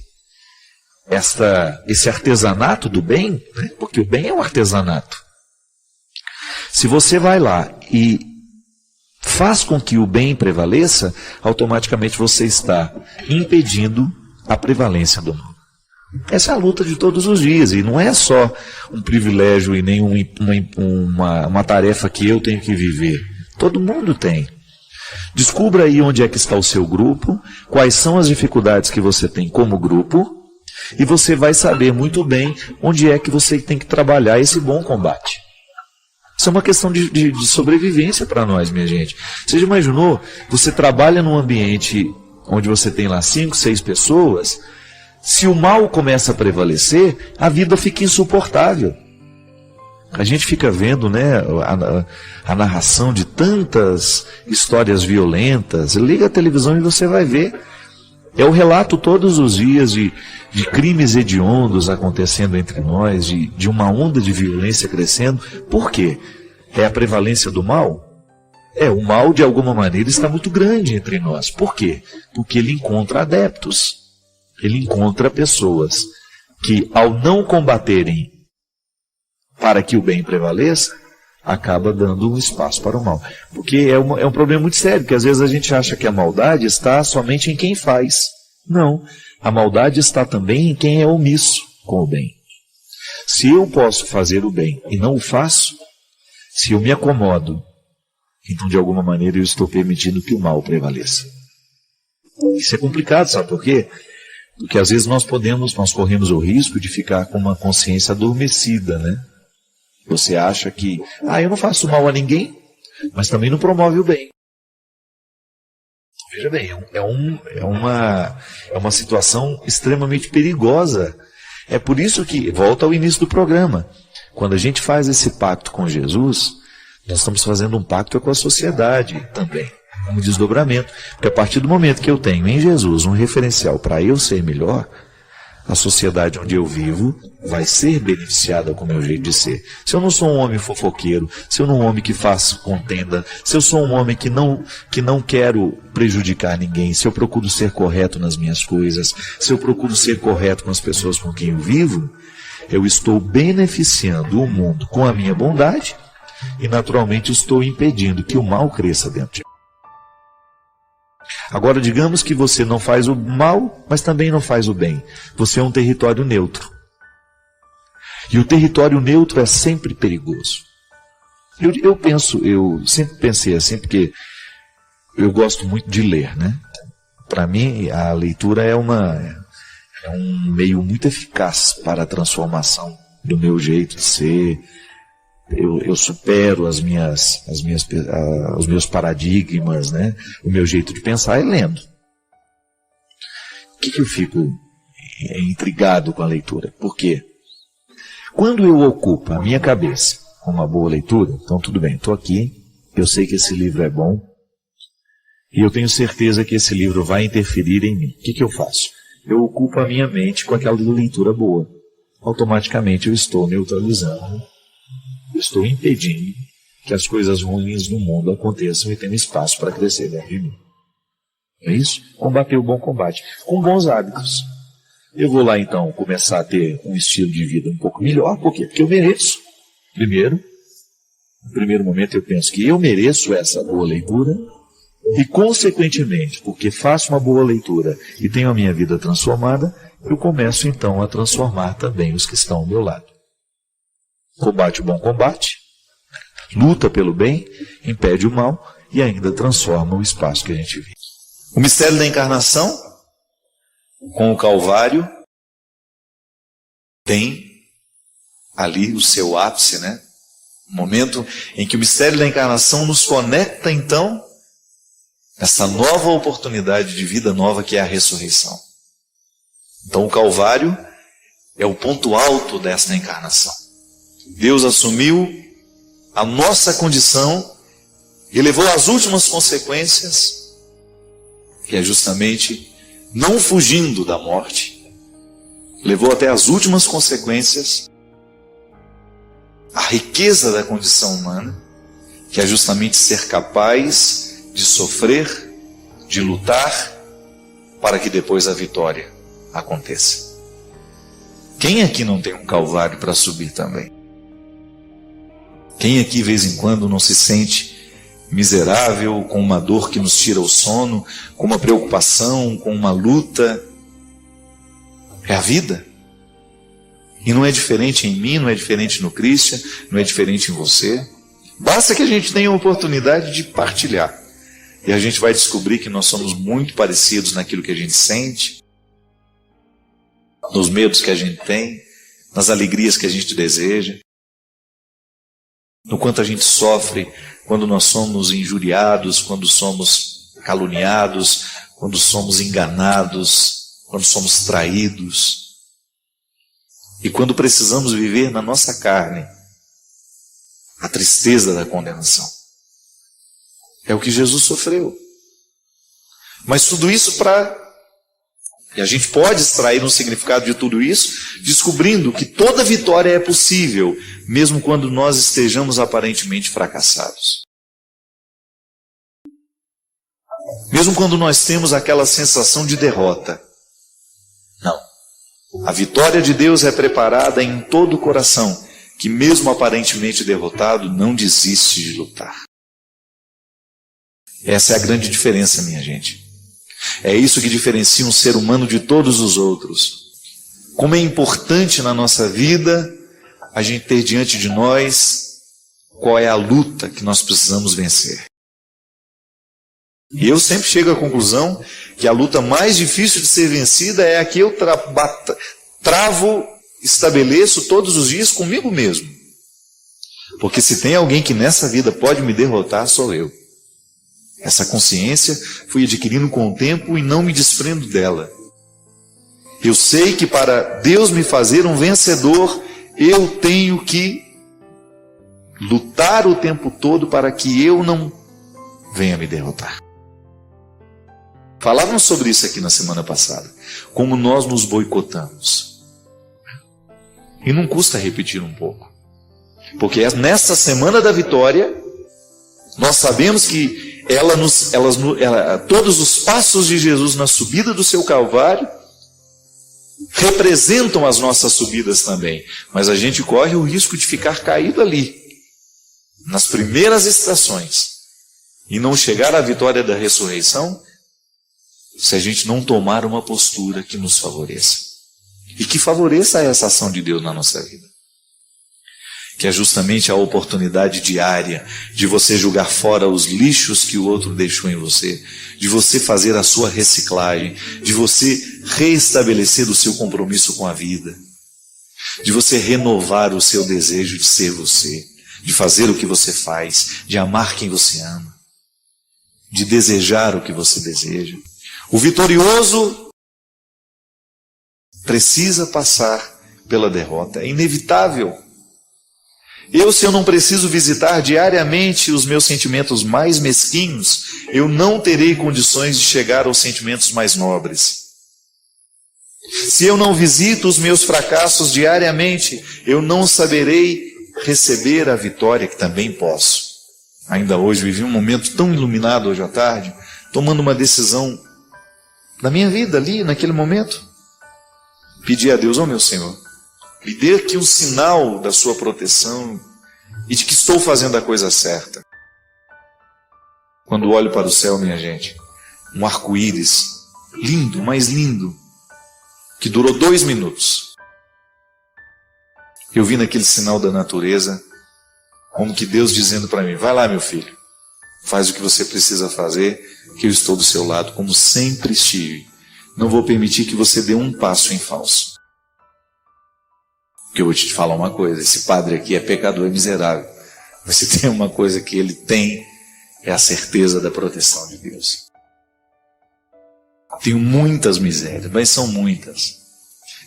esse artesanato do bem, né, porque o bem é um artesanato. Se você vai lá e faz com que o bem prevaleça, automaticamente você está impedindo a prevalência do mal. Essa é a luta de todos os dias, e não é só um privilégio e nem uma tarefa que eu tenho que viver. Todo mundo tem. Descubra aí onde é que está o seu grupo, quais são as dificuldades que você tem como grupo, e você vai saber muito bem onde é que você tem que trabalhar esse bom combate. Isso é uma questão de sobrevivência para nós, minha gente. Você já imaginou? Você trabalha num ambiente onde você tem lá 5, 6 pessoas, se o mal começa a prevalecer, a vida fica insuportável. A gente fica vendo, né, a narração de tantas histórias violentas. Liga a televisão e você vai ver. É o relato todos os dias de crimes hediondos acontecendo entre nós, de uma onda de violência crescendo. Por quê? É a prevalência do mal? O mal de alguma maneira está muito grande entre nós. Por quê? Porque ele encontra adeptos. Ele encontra pessoas que, ao não combaterem para que o bem prevaleça, acaba dando um espaço para o mal. Porque é um problema muito sério, que às vezes a gente acha que a maldade está somente em quem faz. Não, a maldade está também em quem é omisso com o bem. Se eu posso fazer o bem e não o faço, se eu me acomodo, então de alguma maneira eu estou permitindo que o mal prevaleça. Isso é complicado, sabe por quê? Porque às vezes nós corremos o risco de ficar com uma consciência adormecida, né? Você acha que, eu não faço mal a ninguém, mas também não promove o bem. Veja bem, é uma situação extremamente perigosa. É por isso que, volta ao início do programa, quando a gente faz esse pacto com Jesus, nós estamos fazendo um pacto com a sociedade também, um desdobramento. Porque a partir do momento que eu tenho em Jesus um referencial para eu ser melhor, a sociedade onde eu vivo vai ser beneficiada com o meu jeito de ser. Se eu não sou um homem fofoqueiro, se eu não sou um homem que faço contenda, se eu sou um homem que não quero prejudicar ninguém, se eu procuro ser correto nas minhas coisas, se eu procuro ser correto com as pessoas com quem eu vivo, eu estou beneficiando o mundo com a minha bondade e naturalmente estou impedindo que o mal cresça dentro de mim. Agora, digamos que você não faz o mal, mas também não faz o bem. Você é um território neutro. E o território neutro é sempre perigoso. Eu sempre pensei assim, porque eu gosto muito de ler, né? Para mim, a leitura é um meio muito eficaz para a transformação do meu jeito de ser. Eu supero os meus paradigmas, né? O meu jeito de pensar é lendo. Por que eu fico intrigado com a leitura? Porque quando eu ocupo a minha cabeça com uma boa leitura, então tudo bem, estou aqui, eu sei que esse livro é bom, e eu tenho certeza que esse livro vai interferir em mim. O que eu faço? Eu ocupo a minha mente com aquela leitura boa. Automaticamente eu estou neutralizando, eu estou impedindo que as coisas ruins no mundo aconteçam e tenham espaço para crescer dentro de mim. É isso? Combater o bom combate. Com bons hábitos. Eu vou lá então começar a ter um estilo de vida um pouco melhor. Por quê? Porque eu mereço. Primeiro, no primeiro momento eu penso que eu mereço essa boa leitura. E consequentemente, porque faço uma boa leitura e tenho a minha vida transformada, eu começo então a transformar também os que estão ao meu lado. Combate o bom combate, luta pelo bem, impede o mal e ainda transforma o espaço que a gente vive. O mistério da encarnação, com o Calvário, tem ali o seu ápice, né? O momento em que o mistério da encarnação nos conecta, então, essa nova oportunidade de vida nova que é a ressurreição. Então o Calvário é o ponto alto desta encarnação. Deus assumiu a nossa condição e levou às últimas consequências, que é justamente não fugindo da morte, levou até as últimas consequências a riqueza da condição humana, que é justamente ser capaz de sofrer, de lutar, para que depois a vitória aconteça. Quem aqui não tem um Calvário para subir também? Quem aqui, de vez em quando, não se sente miserável, com uma dor que nos tira o sono, com uma preocupação, com uma luta? É a vida. E não é diferente em mim, não é diferente no Christian, não é diferente em você. Basta que a gente tenha a oportunidade de partilhar. E a gente vai descobrir que nós somos muito parecidos naquilo que a gente sente, nos medos que a gente tem, nas alegrias que a gente deseja, no quanto a gente sofre quando nós somos injuriados, quando somos caluniados, quando somos enganados, quando somos traídos e quando precisamos viver na nossa carne a tristeza da condenação. É o que Jesus sofreu. Mas tudo isso e a gente pode extrair um significado de tudo isso, descobrindo que toda vitória é possível, mesmo quando nós estejamos aparentemente fracassados. Mesmo quando nós temos aquela sensação de derrota. Não. A vitória de Deus é preparada em todo o coração, que mesmo aparentemente derrotado, não desiste de lutar. Essa é a grande diferença, minha gente. É isso que diferencia um ser humano de todos os outros. Como é importante na nossa vida a gente ter diante de nós qual é a luta que nós precisamos vencer. E eu sempre chego à conclusão que a luta mais difícil de ser vencida é a que eu estabeleço todos os dias comigo mesmo. Porque se tem alguém que nessa vida pode me derrotar, sou eu. Essa consciência fui adquirindo com o tempo e não me desprendo dela. Eu sei que para Deus me fazer um vencedor, eu tenho que lutar o tempo todo para que eu não venha me derrotar. Falávamos sobre isso aqui na semana passada, como nós nos boicotamos. E não custa repetir um pouco. Porque nessa semana da vitória, nós sabemos que todos os passos de Jesus na subida do seu Calvário representam as nossas subidas também. Mas a gente corre o risco de ficar caído ali, nas primeiras estações, e não chegar à vitória da ressurreição, se a gente não tomar uma postura que nos favoreça. E que favoreça essa ação de Deus na nossa vida. Que é justamente a oportunidade diária de você jogar fora os lixos que o outro deixou em você, de você fazer a sua reciclagem, de você reestabelecer o seu compromisso com a vida, de você renovar o seu desejo de ser você, de fazer o que você faz, de amar quem você ama, de desejar o que você deseja. O vitorioso precisa passar pela derrota, é inevitável. Se eu não preciso visitar diariamente os meus sentimentos mais mesquinhos, eu não terei condições de chegar aos sentimentos mais nobres. Se eu não visito os meus fracassos diariamente, eu não saberei receber a vitória que também posso. Ainda hoje vivi um momento tão iluminado hoje à tarde, tomando uma decisão na minha vida ali, naquele momento. Pedi a Deus, meu Senhor, me dê aqui um sinal da sua proteção e de que estou fazendo a coisa certa. Quando olho para o céu, minha gente, um arco-íris, lindo, mais lindo, que durou 2 minutos. Eu vi naquele sinal da natureza, como que Deus dizendo para mim, vai lá, meu filho, faz o que você precisa fazer, que eu estou do seu lado, como sempre estive. Não vou permitir que você dê um passo em falso. Porque eu vou te falar uma coisa, esse padre aqui é pecador e miserável. Mas se tem uma coisa que ele tem, é a certeza da proteção de Deus. Tenho muitas misérias, mas são muitas.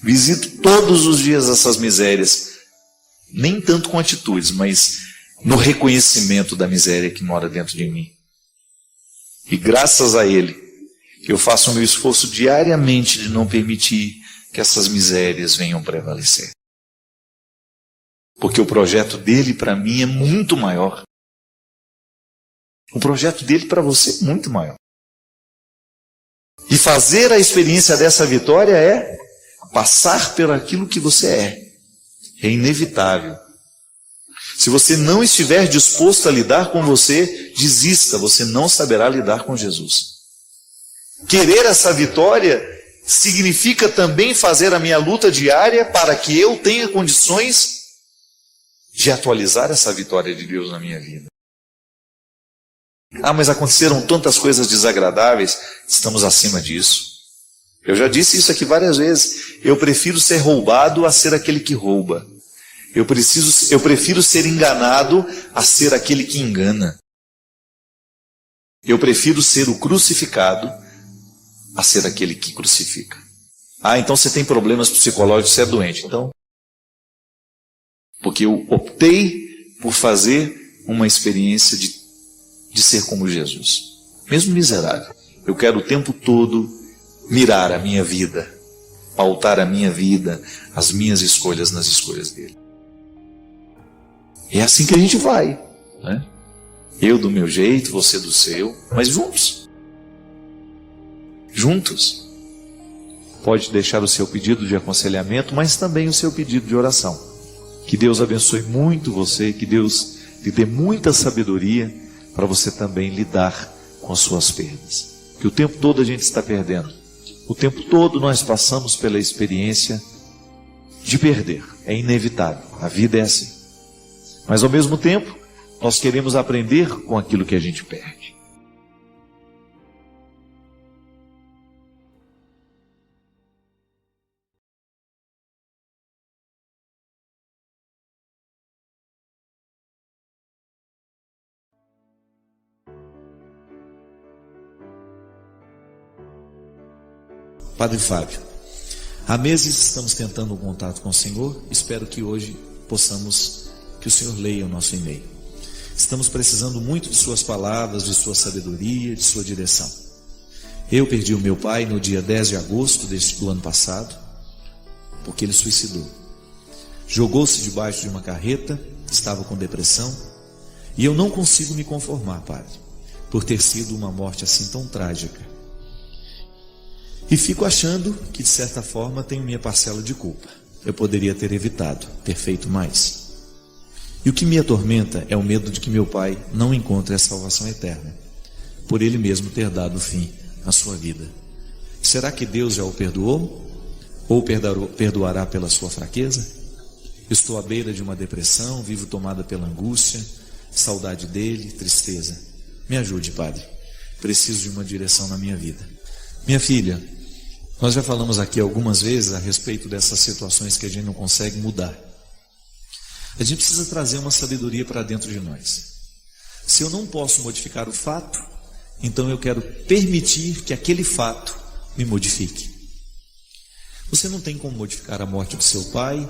Visito todos os dias essas misérias, nem tanto com atitudes, mas no reconhecimento da miséria que mora dentro de mim. E graças a Ele, eu faço o meu esforço diariamente de não permitir que essas misérias venham prevalecer. Porque o projeto dele para mim é muito maior. O projeto dele para você é muito maior. E fazer a experiência dessa vitória é passar por aquilo que você é. É inevitável. Se você não estiver disposto a lidar com você, desista, você não saberá lidar com Jesus. Querer essa vitória significa também fazer a minha luta diária para que eu tenha condições de atualizar essa vitória de Deus na minha vida. Mas aconteceram tantas coisas desagradáveis, estamos acima disso. Eu já disse isso aqui várias vezes. Eu prefiro ser roubado a ser aquele que rouba. Eu prefiro ser enganado a ser aquele que engana. Eu prefiro ser o crucificado a ser aquele que crucifica. Ah, então você tem problemas psicológicos, você é doente. Então, porque eu optei por fazer uma experiência de ser como Jesus, mesmo miserável. Eu quero o tempo todo mirar a minha vida, pautar a minha vida, as minhas escolhas nas escolhas dele. É assim que a gente vai, né? Eu do meu jeito, você do seu, mas juntos. Juntos. Pode deixar o seu pedido de aconselhamento, mas também o seu pedido de oração. Que Deus abençoe muito você, que Deus lhe dê muita sabedoria para você também lidar com as suas perdas. Que o tempo todo a gente está perdendo. O tempo todo nós passamos pela experiência de perder. É inevitável. A vida é assim. Mas ao mesmo tempo, nós queremos aprender com aquilo que a gente perde. Padre Fábio, há meses estamos tentando um contato com o Senhor. Espero que hoje que o Senhor leia o nosso e-mail. Estamos precisando muito de suas palavras, de sua sabedoria, de sua direção. Eu perdi o meu pai no dia 10 de agosto do ano passado, porque ele suicidou. Jogou-se debaixo de uma carreta, estava com depressão, e eu não consigo me conformar, Padre, por ter sido uma morte assim tão trágica. E fico achando que, de certa forma, tenho minha parcela de culpa. Eu poderia ter evitado, ter feito mais. E o que me atormenta é o medo de que meu pai não encontre a salvação eterna, por ele mesmo ter dado fim à sua vida. Será que Deus já o perdoou? Ou perdoará pela sua fraqueza? Estou à beira de uma depressão, vivo tomada pela angústia, saudade dele, tristeza. Me ajude, Padre. Preciso de uma direção na minha vida. Minha filha, nós já falamos aqui algumas vezes a respeito dessas situações que a gente não consegue mudar. A gente precisa trazer uma sabedoria para dentro de nós. Se eu não posso modificar o fato, então eu quero permitir que aquele fato me modifique. Você não tem como modificar a morte do seu pai,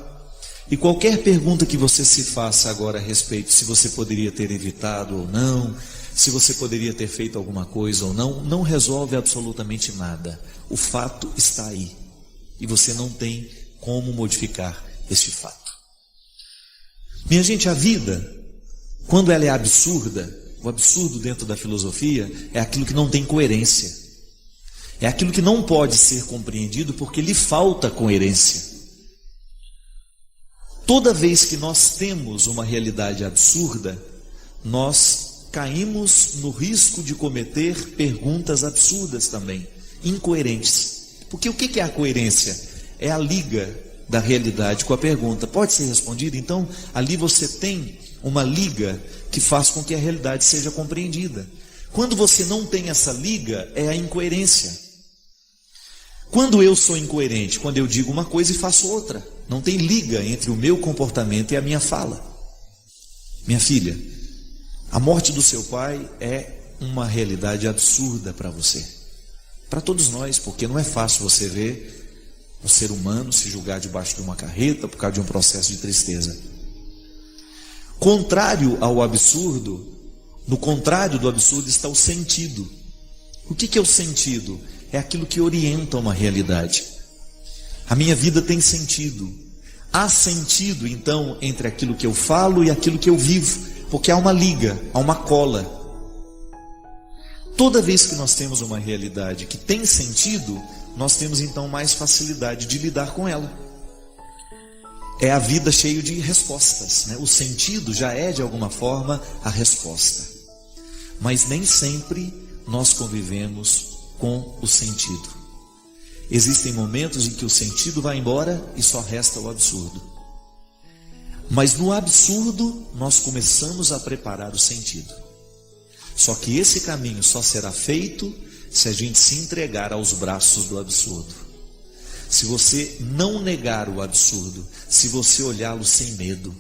e qualquer pergunta que você se faça agora a respeito, se você poderia ter evitado ou não, se você poderia ter feito alguma coisa ou não, não resolve absolutamente nada. O fato está aí. E você não tem como modificar este fato. Minha gente, a vida, quando ela é absurda, o absurdo dentro da filosofia é aquilo que não tem coerência. É aquilo que não pode ser compreendido porque lhe falta coerência. Toda vez que nós temos uma realidade absurda, nós caímos no risco de cometer perguntas absurdas também, incoerentes. Porque o que é a coerência? É a liga da realidade com a pergunta. Pode ser respondida? Então, ali você tem uma liga que faz com que a realidade seja compreendida. Quando você não tem essa liga, é a incoerência. Quando eu sou incoerente? Quando eu digo uma coisa e faço outra. Não tem liga entre o meu comportamento e a minha fala. Minha filha, a morte do seu pai é uma realidade absurda para você. Para todos nós, porque não é fácil você ver um ser humano se julgar debaixo de uma carreta por causa de um processo de tristeza. Contrário ao absurdo, no contrário do absurdo está o sentido. O que é o sentido? É aquilo que orienta uma realidade. A minha vida tem sentido. Há sentido, então, entre aquilo que eu falo e aquilo que eu vivo, porque há uma liga, há uma cola. Toda vez que nós temos uma realidade que tem sentido, nós temos então mais facilidade de lidar com ela. É a vida cheia de respostas, né? O sentido já é de alguma forma a resposta. Mas nem sempre nós convivemos com o sentido. Existem momentos em que o sentido vai embora e só resta o absurdo. Mas no absurdo nós começamos a preparar o sentido. Só que esse caminho só será feito se a gente se entregar aos braços do absurdo. Se você não negar o absurdo, se você olhá-lo sem medo.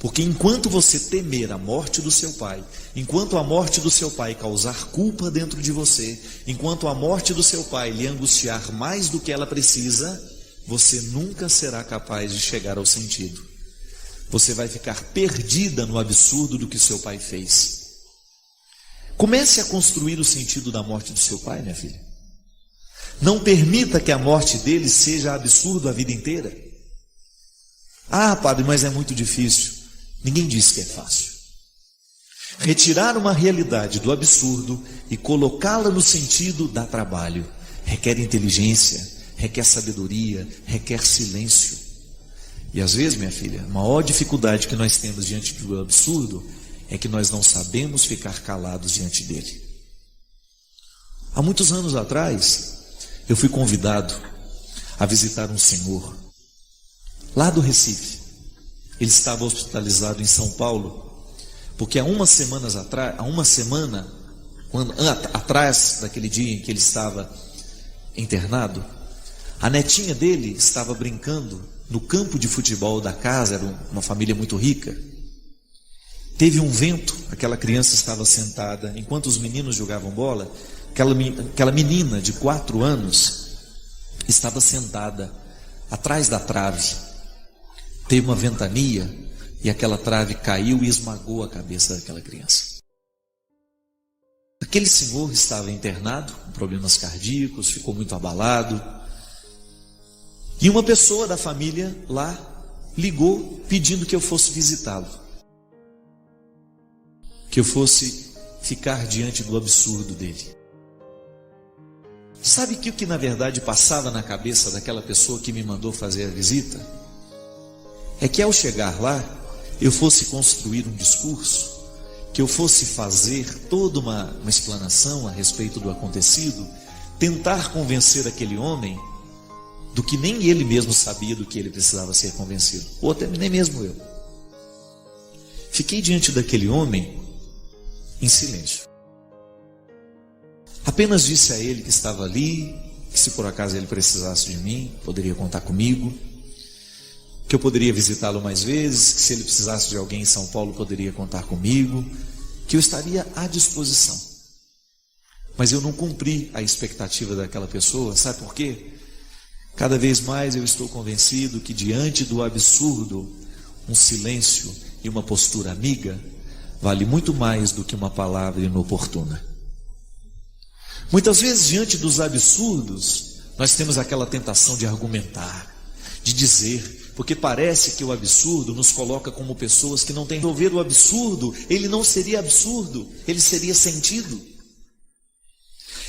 Porque enquanto você temer a morte do seu pai, enquanto a morte do seu pai causar culpa dentro de você, enquanto a morte do seu pai lhe angustiar mais do que ela precisa, você nunca será capaz de chegar ao sentido. Você vai ficar perdida no absurdo do que seu pai fez. Comece a construir o sentido da morte do seu pai, minha filha. Não permita que a morte dele seja absurdo a vida inteira. Ah, padre, mas é muito difícil. Ninguém disse que é fácil. Retirar uma realidade do absurdo e colocá-la no sentido dá trabalho. Requer inteligência, requer sabedoria, requer silêncio. E às vezes, minha filha, a maior dificuldade que nós temos diante do absurdo é que nós não sabemos ficar calados diante dele. Há muitos anos atrás, eu fui convidado a visitar um senhor lá do Recife. Ele estava hospitalizado em São Paulo, porque há uma semana atrás daquele dia em que ele estava internado, a netinha dele estava brincando no campo de futebol da casa. Era uma família muito rica. Teve um vento, aquela criança estava sentada, enquanto os meninos jogavam bola, aquela menina de 4 anos estava sentada atrás da trave. Teve uma ventania e aquela trave caiu e esmagou a cabeça daquela criança. Aquele senhor estava internado com problemas cardíacos, ficou muito abalado. E uma pessoa da família lá ligou pedindo que eu fosse visitá-lo, que eu fosse ficar diante do absurdo dele. Sabe o que na verdade passava na cabeça daquela pessoa que me mandou fazer a visita? É que ao chegar lá, eu fosse construir um discurso, que eu fosse fazer toda uma explanação a respeito do acontecido, tentar convencer aquele homem do que nem ele mesmo sabia do que ele precisava ser convencido, ou até nem mesmo eu. Fiquei diante daquele homem em silêncio. Apenas disse a ele que estava ali, que se por acaso ele precisasse de mim, poderia contar comigo, que eu poderia visitá-lo mais vezes, que se ele precisasse de alguém em São Paulo poderia contar comigo, que eu estaria à disposição. Mas eu não cumpri a expectativa daquela pessoa. Sabe por quê? Cada vez mais eu estou convencido que diante do absurdo, um silêncio e uma postura amiga vale muito mais do que uma palavra inoportuna. Muitas vezes diante dos absurdos, nós temos aquela tentação de argumentar, de dizer, porque parece que o absurdo nos coloca como pessoas que não têm resolver o absurdo. Ele não seria absurdo, ele seria sentido.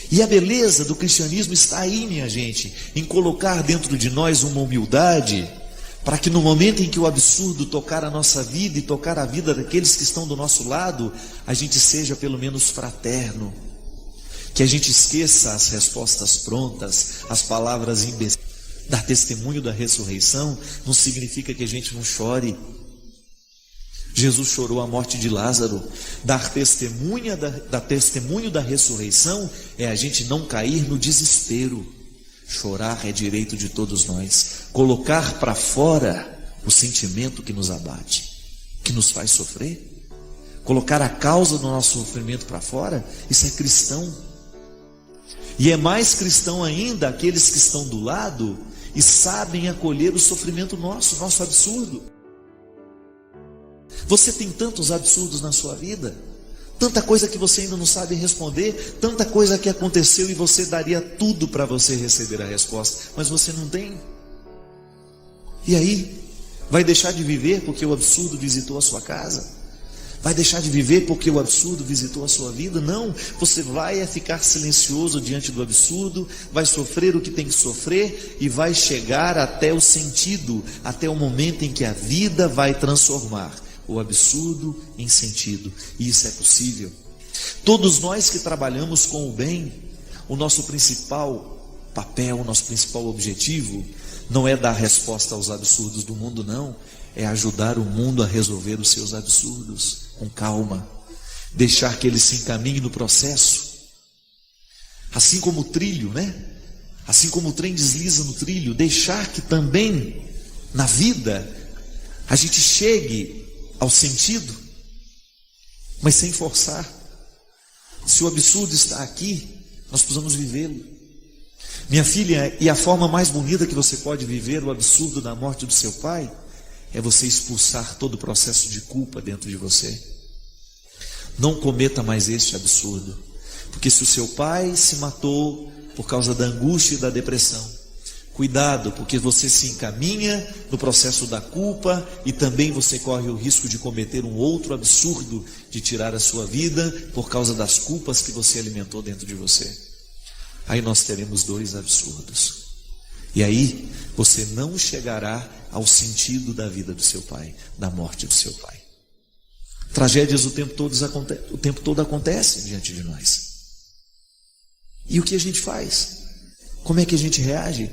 E a beleza do cristianismo está aí, minha gente, em colocar dentro de nós uma humildade, para que no momento em que o absurdo tocar a nossa vida e tocar a vida daqueles que estão do nosso lado, a gente seja pelo menos fraterno, que a gente esqueça as respostas prontas, as palavras imbecis. Dar testemunho da ressurreição não significa que a gente não chore. Jesus chorou a morte de Lázaro. Dar testemunho da ressurreição é a gente não cair no desespero. Chorar é direito de todos nós. Colocar para fora o sentimento que nos abate, que nos faz sofrer, colocar a causa do nosso sofrimento para fora, isso é cristão. E é mais cristão ainda aqueles que estão do lado e sabem acolher o sofrimento nosso absurdo. Você tem tantos absurdos na sua vida, tanta coisa que você ainda não sabe responder, tanta coisa que aconteceu e você daria tudo para você receber a resposta, mas você não tem. E aí, vai deixar de viver porque o absurdo visitou a sua casa? Vai deixar de viver porque o absurdo visitou a sua vida? Não, você vai ficar silencioso diante do absurdo, vai sofrer o que tem que sofrer e vai chegar até o sentido, até o momento em que a vida vai transformar o absurdo em sentido. E isso é possível. Todos nós que trabalhamos com o bem, o nosso principal papel, o nosso principal objetivo não é dar resposta aos absurdos do mundo, não. É ajudar o mundo a resolver os seus absurdos com calma, deixar que ele se encaminhe no processo, assim como o trilho, né? Assim como o trem desliza no trilho, deixar que também na vida a gente chegue ao sentido, mas sem forçar. Se o absurdo está aqui, nós precisamos vivê-lo. Minha filha, e a forma mais bonita que você pode viver o absurdo da morte do seu pai é você expulsar todo o processo de culpa dentro de você. Não cometa mais este absurdo, porque se o seu pai se matou por causa da angústia e da depressão, cuidado, porque você se encaminha no processo da culpa e também você corre o risco de cometer um outro absurdo, de tirar a sua vida por causa das culpas que você alimentou dentro de você. Aí nós teremos dois absurdos. E aí você não chegará ao sentido da vida do seu pai, da morte do seu pai. Tragédias o tempo todo acontecem diante de nós. E o que a gente faz? Como é que a gente reage?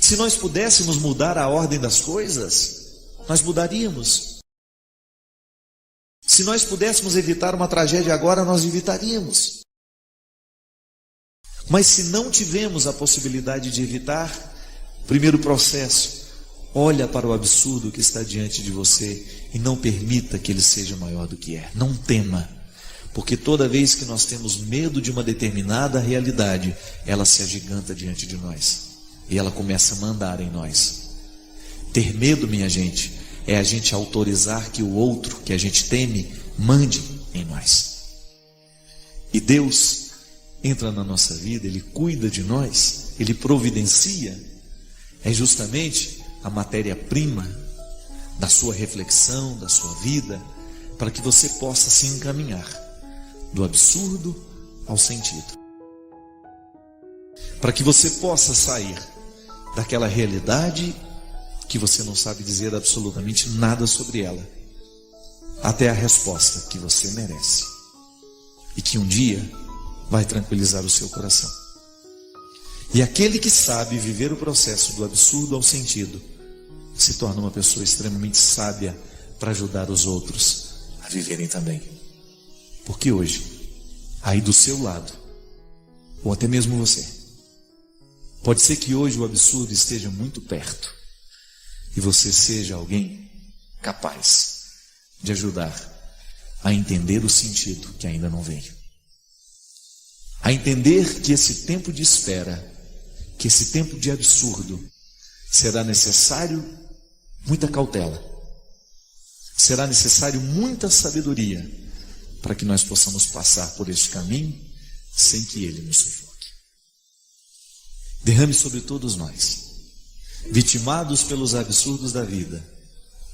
Se nós pudéssemos mudar a ordem das coisas, nós mudaríamos. Se nós pudéssemos evitar uma tragédia agora, nós evitaríamos. Mas se não tivemos a possibilidade de evitar, primeiro processo, olha para o absurdo que está diante de você e não permita que ele seja maior do que é. Não tema, porque toda vez que nós temos medo de uma determinada realidade, ela se agiganta diante de nós e ela começa a mandar em nós. Ter medo, minha gente, é a gente autorizar que o outro que a gente teme mande em nós. E Deus entra na nossa vida, Ele cuida de nós, Ele providencia. É justamente a matéria-prima da sua reflexão, da sua vida, para que você possa se encaminhar do absurdo ao sentido. Para que você possa sair daquela realidade que você não sabe dizer absolutamente nada sobre ela, até a resposta que você merece e que um dia vai tranquilizar o seu coração. E aquele que sabe viver o processo do absurdo ao sentido se torna uma pessoa extremamente sábia para ajudar os outros a viverem também. Porque hoje, aí do seu lado, ou até mesmo você, pode ser que hoje o absurdo esteja muito perto e você seja alguém capaz de ajudar a entender o sentido que ainda não veio. A entender que esse tempo de espera, que esse tempo de absurdo, será necessário muita cautela, será necessário muita sabedoria, para que nós possamos passar por este caminho, sem que ele nos sufoque. Derrame sobre todos nós, vitimados pelos absurdos da vida,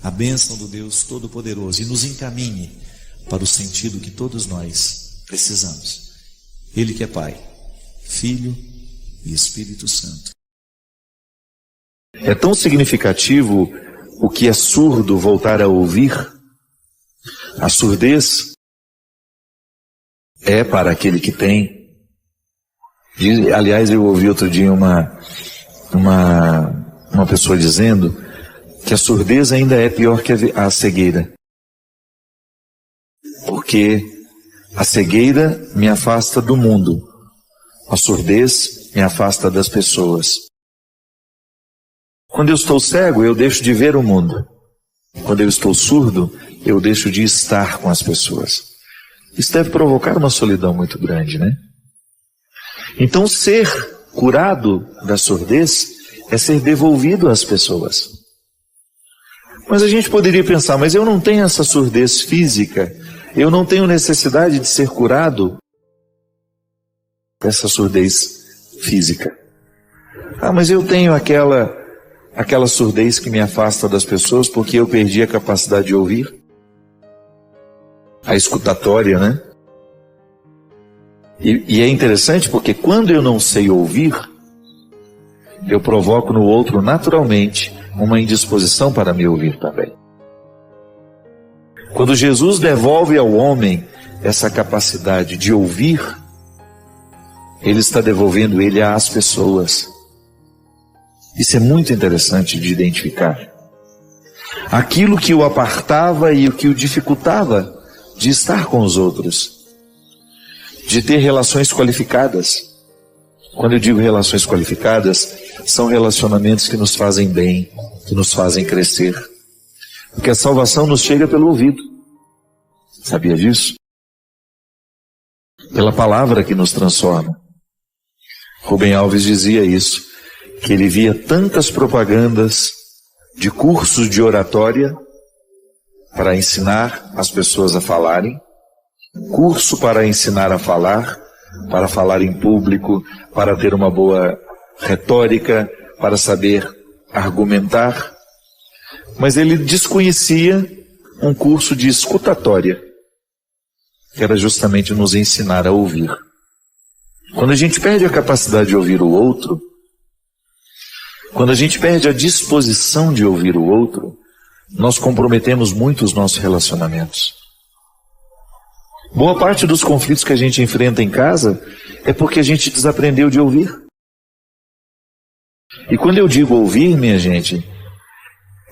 a bênção do Deus Todo-Poderoso, e nos encaminhe para o sentido que todos nós precisamos. Ele que é Pai, Filho e Espírito Santo. É tão significativo o que é surdo voltar a ouvir. A surdez é para aquele que tem. Aliás, eu ouvi outro dia uma pessoa dizendo que a surdez ainda é pior que a cegueira. Porque a cegueira me afasta do mundo, a surdez me afasta das pessoas. Quando eu estou cego, eu deixo de ver o mundo. Quando eu estou surdo, eu deixo de estar com as pessoas. Isso deve provocar uma solidão muito grande, né? Então, ser curado da surdez é ser devolvido às pessoas. Mas a gente poderia pensar, mas eu não tenho essa surdez física, eu não tenho necessidade de ser curado dessa surdez física. Ah, mas eu tenho aquela surdez que me afasta das pessoas porque eu perdi a capacidade de ouvir. A escutatória, né? E é interessante porque quando eu não sei ouvir, eu provoco no outro naturalmente uma indisposição para me ouvir também. Quando Jesus devolve ao homem essa capacidade de ouvir, Ele está devolvendo ele às pessoas. Isso é muito interessante de identificar. Aquilo que o apartava e o que o dificultava de estar com os outros, de ter relações qualificadas. Quando eu digo relações qualificadas, são relacionamentos que nos fazem bem, que nos fazem crescer. Porque a salvação nos chega pelo ouvido. Sabia disso? Pela palavra que nos transforma. Rubem Alves dizia isso, que ele via tantas propagandas de cursos de oratória para ensinar as pessoas a falarem, curso para ensinar a falar, para falar em público, para ter uma boa retórica, para saber argumentar, mas ele desconhecia um curso de escutatória, que era justamente nos ensinar a ouvir. Quando a gente perde a capacidade de ouvir o outro, quando a gente perde a disposição de ouvir o outro, nós comprometemos muito os nossos relacionamentos. Boa parte dos conflitos que a gente enfrenta em casa é porque a gente desaprendeu de ouvir. E quando eu digo ouvir, minha gente,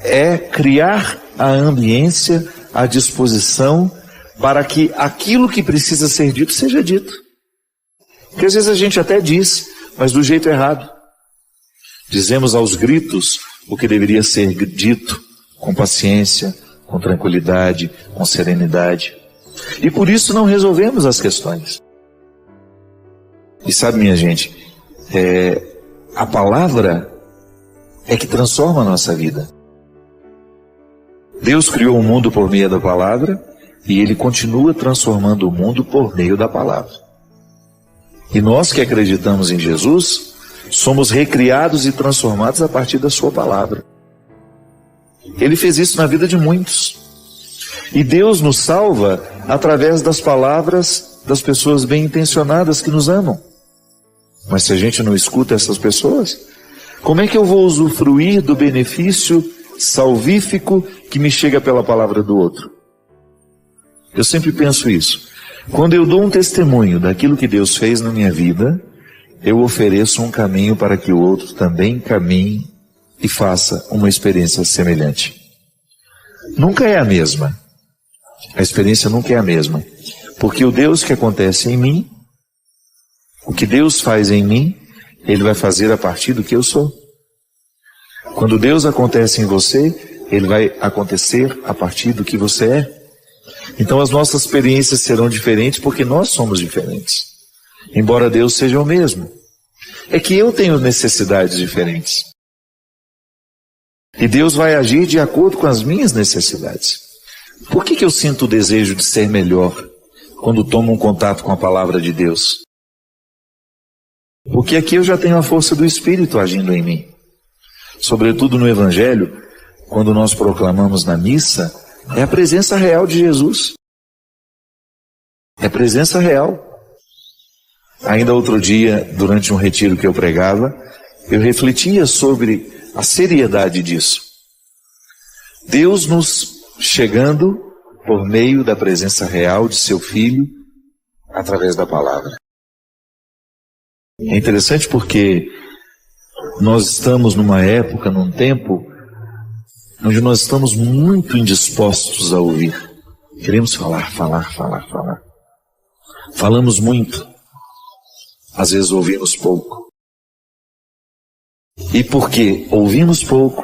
é criar a ambiência, a disposição para que aquilo que precisa ser dito seja dito. Porque às vezes a gente até diz, mas do jeito errado. Dizemos aos gritos o que deveria ser dito com paciência, com tranquilidade, com serenidade. E por isso não resolvemos as questões. E sabe, minha gente, a palavra é que transforma a nossa vida. Deus criou o mundo por meio da palavra e Ele continua transformando o mundo por meio da palavra. E nós que acreditamos em Jesus, somos recriados e transformados a partir da sua palavra. Ele fez isso na vida de muitos. E Deus nos salva através das palavras das pessoas bem intencionadas que nos amam. Mas se a gente não escuta essas pessoas, como é que eu vou usufruir do benefício salvífico que me chega pela palavra do outro? Eu sempre penso isso. Quando eu dou um testemunho daquilo que Deus fez na minha vida, eu ofereço um caminho para que o outro também caminhe e faça uma experiência semelhante. Nunca é a mesma. A experiência nunca é a mesma. Porque o Deus que acontece em mim, o que Deus faz em mim, Ele vai fazer a partir do que eu sou. Quando Deus acontece em você, Ele vai acontecer a partir do que você é. Então as nossas experiências serão diferentes porque nós somos diferentes. Embora Deus seja o mesmo. É que eu tenho necessidades diferentes. E Deus vai agir de acordo com as minhas necessidades. Por que eu sinto o desejo de ser melhor quando tomo um contato com a palavra de Deus? Porque aqui eu já tenho a força do Espírito agindo em mim. Sobretudo no Evangelho, quando nós proclamamos na missa, é a presença real de Jesus. É a presença real. Ainda outro dia, durante um retiro que eu pregava, eu refletia sobre a seriedade disso. Deus nos chegando por meio da presença real de seu Filho, através da palavra. É interessante porque nós estamos numa época, num tempo, onde nós estamos muito indispostos a ouvir. Queremos falar. Falamos muito. Às vezes ouvimos pouco. E porque ouvimos pouco,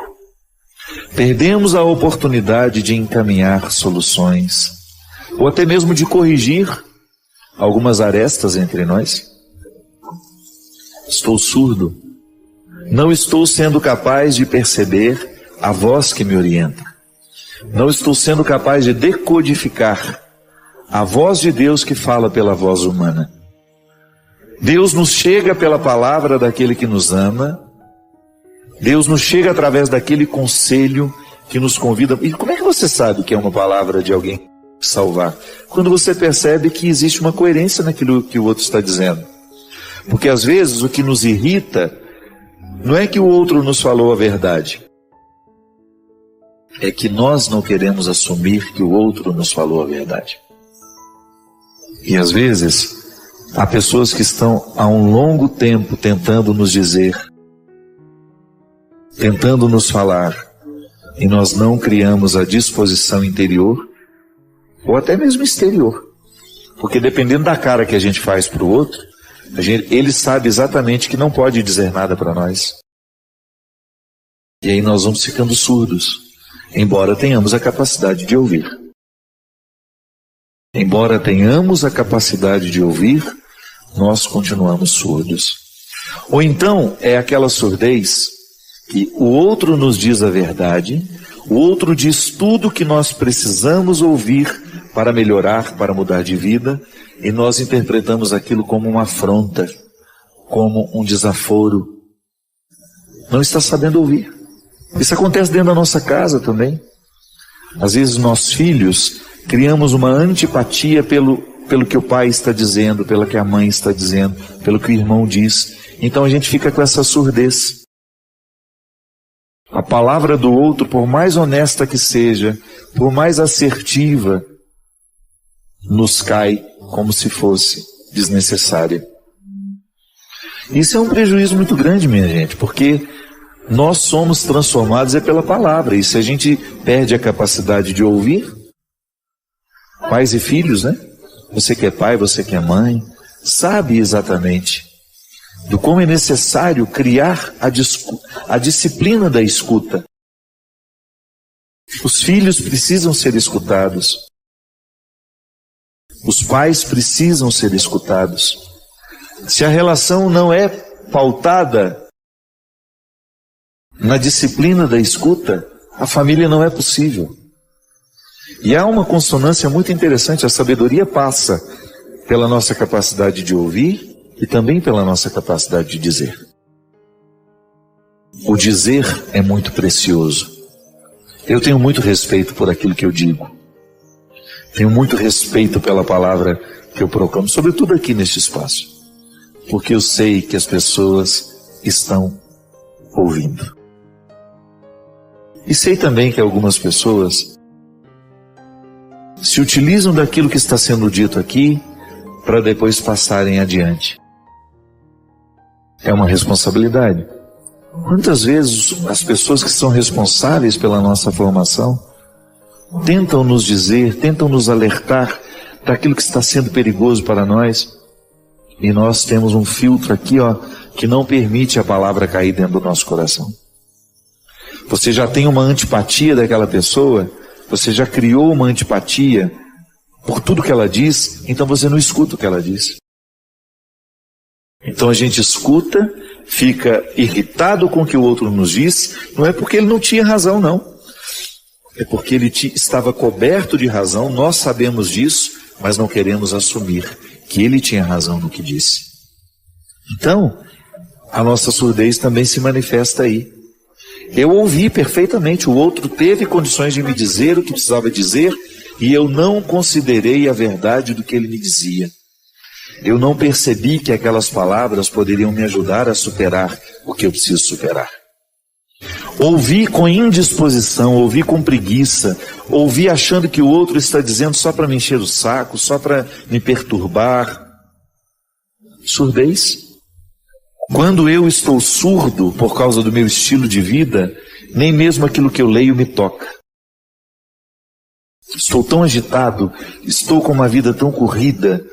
perdemos a oportunidade de encaminhar soluções, ou até mesmo de corrigir algumas arestas entre nós. Estou surdo. Não estou sendo capaz de perceber a voz que me orienta. Não estou sendo capaz de decodificar a voz de Deus que fala pela voz humana. Deus nos chega pela palavra daquele que nos ama. Deus nos chega através daquele conselho que nos convida. E como é que você sabe que é uma palavra de alguém salvar? Quando você percebe que existe uma coerência naquilo que o outro está dizendo. Porque às vezes o que nos irrita não é que o outro nos falou a verdade. É que nós não queremos assumir que o outro nos falou a verdade. E às vezes, há pessoas que estão há um longo tempo tentando nos dizer, tentando nos falar, e nós não criamos a disposição interior, ou até mesmo exterior. Porque dependendo da cara que a gente faz para o outro, ele sabe exatamente que não pode dizer nada para nós. E aí nós vamos ficando surdos. embora tenhamos a capacidade de ouvir. Embora tenhamos a capacidade de ouvir, nós continuamos surdos. Ou então é aquela surdez que o outro nos diz a verdade, o outro diz tudo que nós precisamos ouvir para melhorar, para mudar de vida, e nós interpretamos aquilo como uma afronta, como um desaforo. Não está sabendo ouvir. Isso acontece dentro da nossa casa também. Às vezes nós filhos criamos uma antipatia pelo que o pai está dizendo, pelo que a mãe está dizendo, pelo que o irmão diz. Então a gente fica com essa surdez. A palavra do outro, por mais honesta que seja, por mais assertiva, nos cai como se fosse desnecessária. Isso é um prejuízo muito grande, minha gente, porque nós somos transformados pela palavra. E se a gente perde a capacidade de ouvir, pais e filhos, né? Você que é pai, você que é mãe, sabe exatamente do como é necessário criar a disciplina da escuta. Os filhos precisam ser escutados. Os pais precisam ser escutados. Se a relação não é pautada na disciplina da escuta, a família não é possível. E há uma consonância muito interessante. A sabedoria passa pela nossa capacidade de ouvir e também pela nossa capacidade de dizer. O dizer é muito precioso. Eu tenho muito respeito por aquilo que eu digo. Tenho muito respeito pela palavra que eu proclamo, sobretudo aqui neste espaço, porque eu sei que as pessoas estão ouvindo. E sei também que algumas pessoas se utilizam daquilo que está sendo dito aqui para depois passarem adiante. É uma responsabilidade. Quantas vezes as pessoas que são responsáveis pela nossa formação tentam nos dizer, tentam nos alertar daquilo que está sendo perigoso para nós, e nós temos um filtro aqui, que não permite a palavra cair dentro do nosso coração. Você já tem uma antipatia daquela pessoa, você já criou uma antipatia por tudo que ela diz, então você não escuta o que ela diz. Então a gente escuta, fica irritado com o que o outro nos diz, não é porque ele não tinha razão, não. É porque ele estava coberto de razão, nós sabemos disso, mas não queremos assumir que ele tinha razão no que disse. Então, a nossa surdez também se manifesta aí. Eu ouvi perfeitamente, o outro teve condições de me dizer o que precisava dizer, e eu não considerei a verdade do que ele me dizia. Eu não percebi que aquelas palavras poderiam me ajudar a superar o que eu preciso superar. Ouvi com indisposição, ouvi com preguiça, ouvi achando que o outro está dizendo só para me encher o saco, só para me perturbar. Surdez. Quando eu estou surdo por causa do meu estilo de vida, nem mesmo aquilo que eu leio me toca. Estou tão agitado, estou com uma vida tão corrida,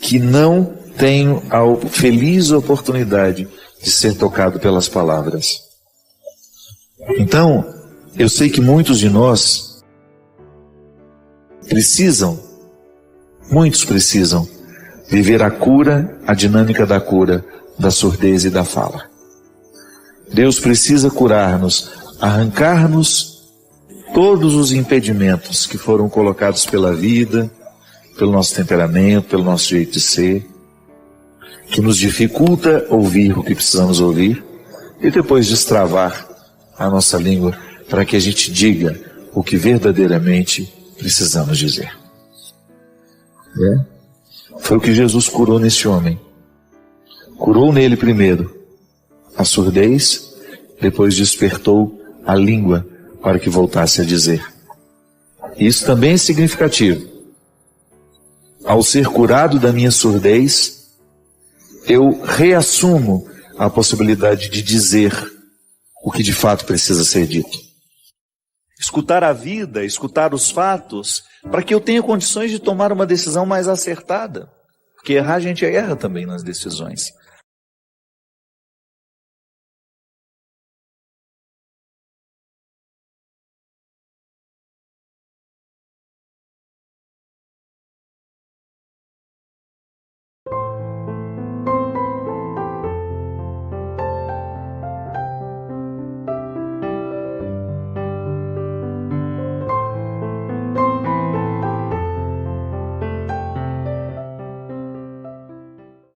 que não tenho a feliz oportunidade de ser tocado pelas palavras. Então, eu sei que muitos de nós muitos precisam viver a cura, a dinâmica da cura, da surdez e da fala. Deus precisa curar-nos, arrancar-nos todos os impedimentos que foram colocados pela vida, pelo nosso temperamento, pelo nosso jeito de ser, que nos dificulta ouvir o que precisamos ouvir, e depois destravar a nossa língua para que a gente diga o que verdadeiramente precisamos dizer. Foi o que Jesus curou nesse homem. Curou nele primeiro a surdez, depois despertou a língua para que voltasse a dizer. Isso também é significativo. Ao ser curado da minha surdez, eu reassumo a possibilidade de dizer o que de fato precisa ser dito. Escutar a vida, escutar os fatos, para que eu tenha condições de tomar uma decisão mais acertada. Porque errar, a gente erra também nas decisões.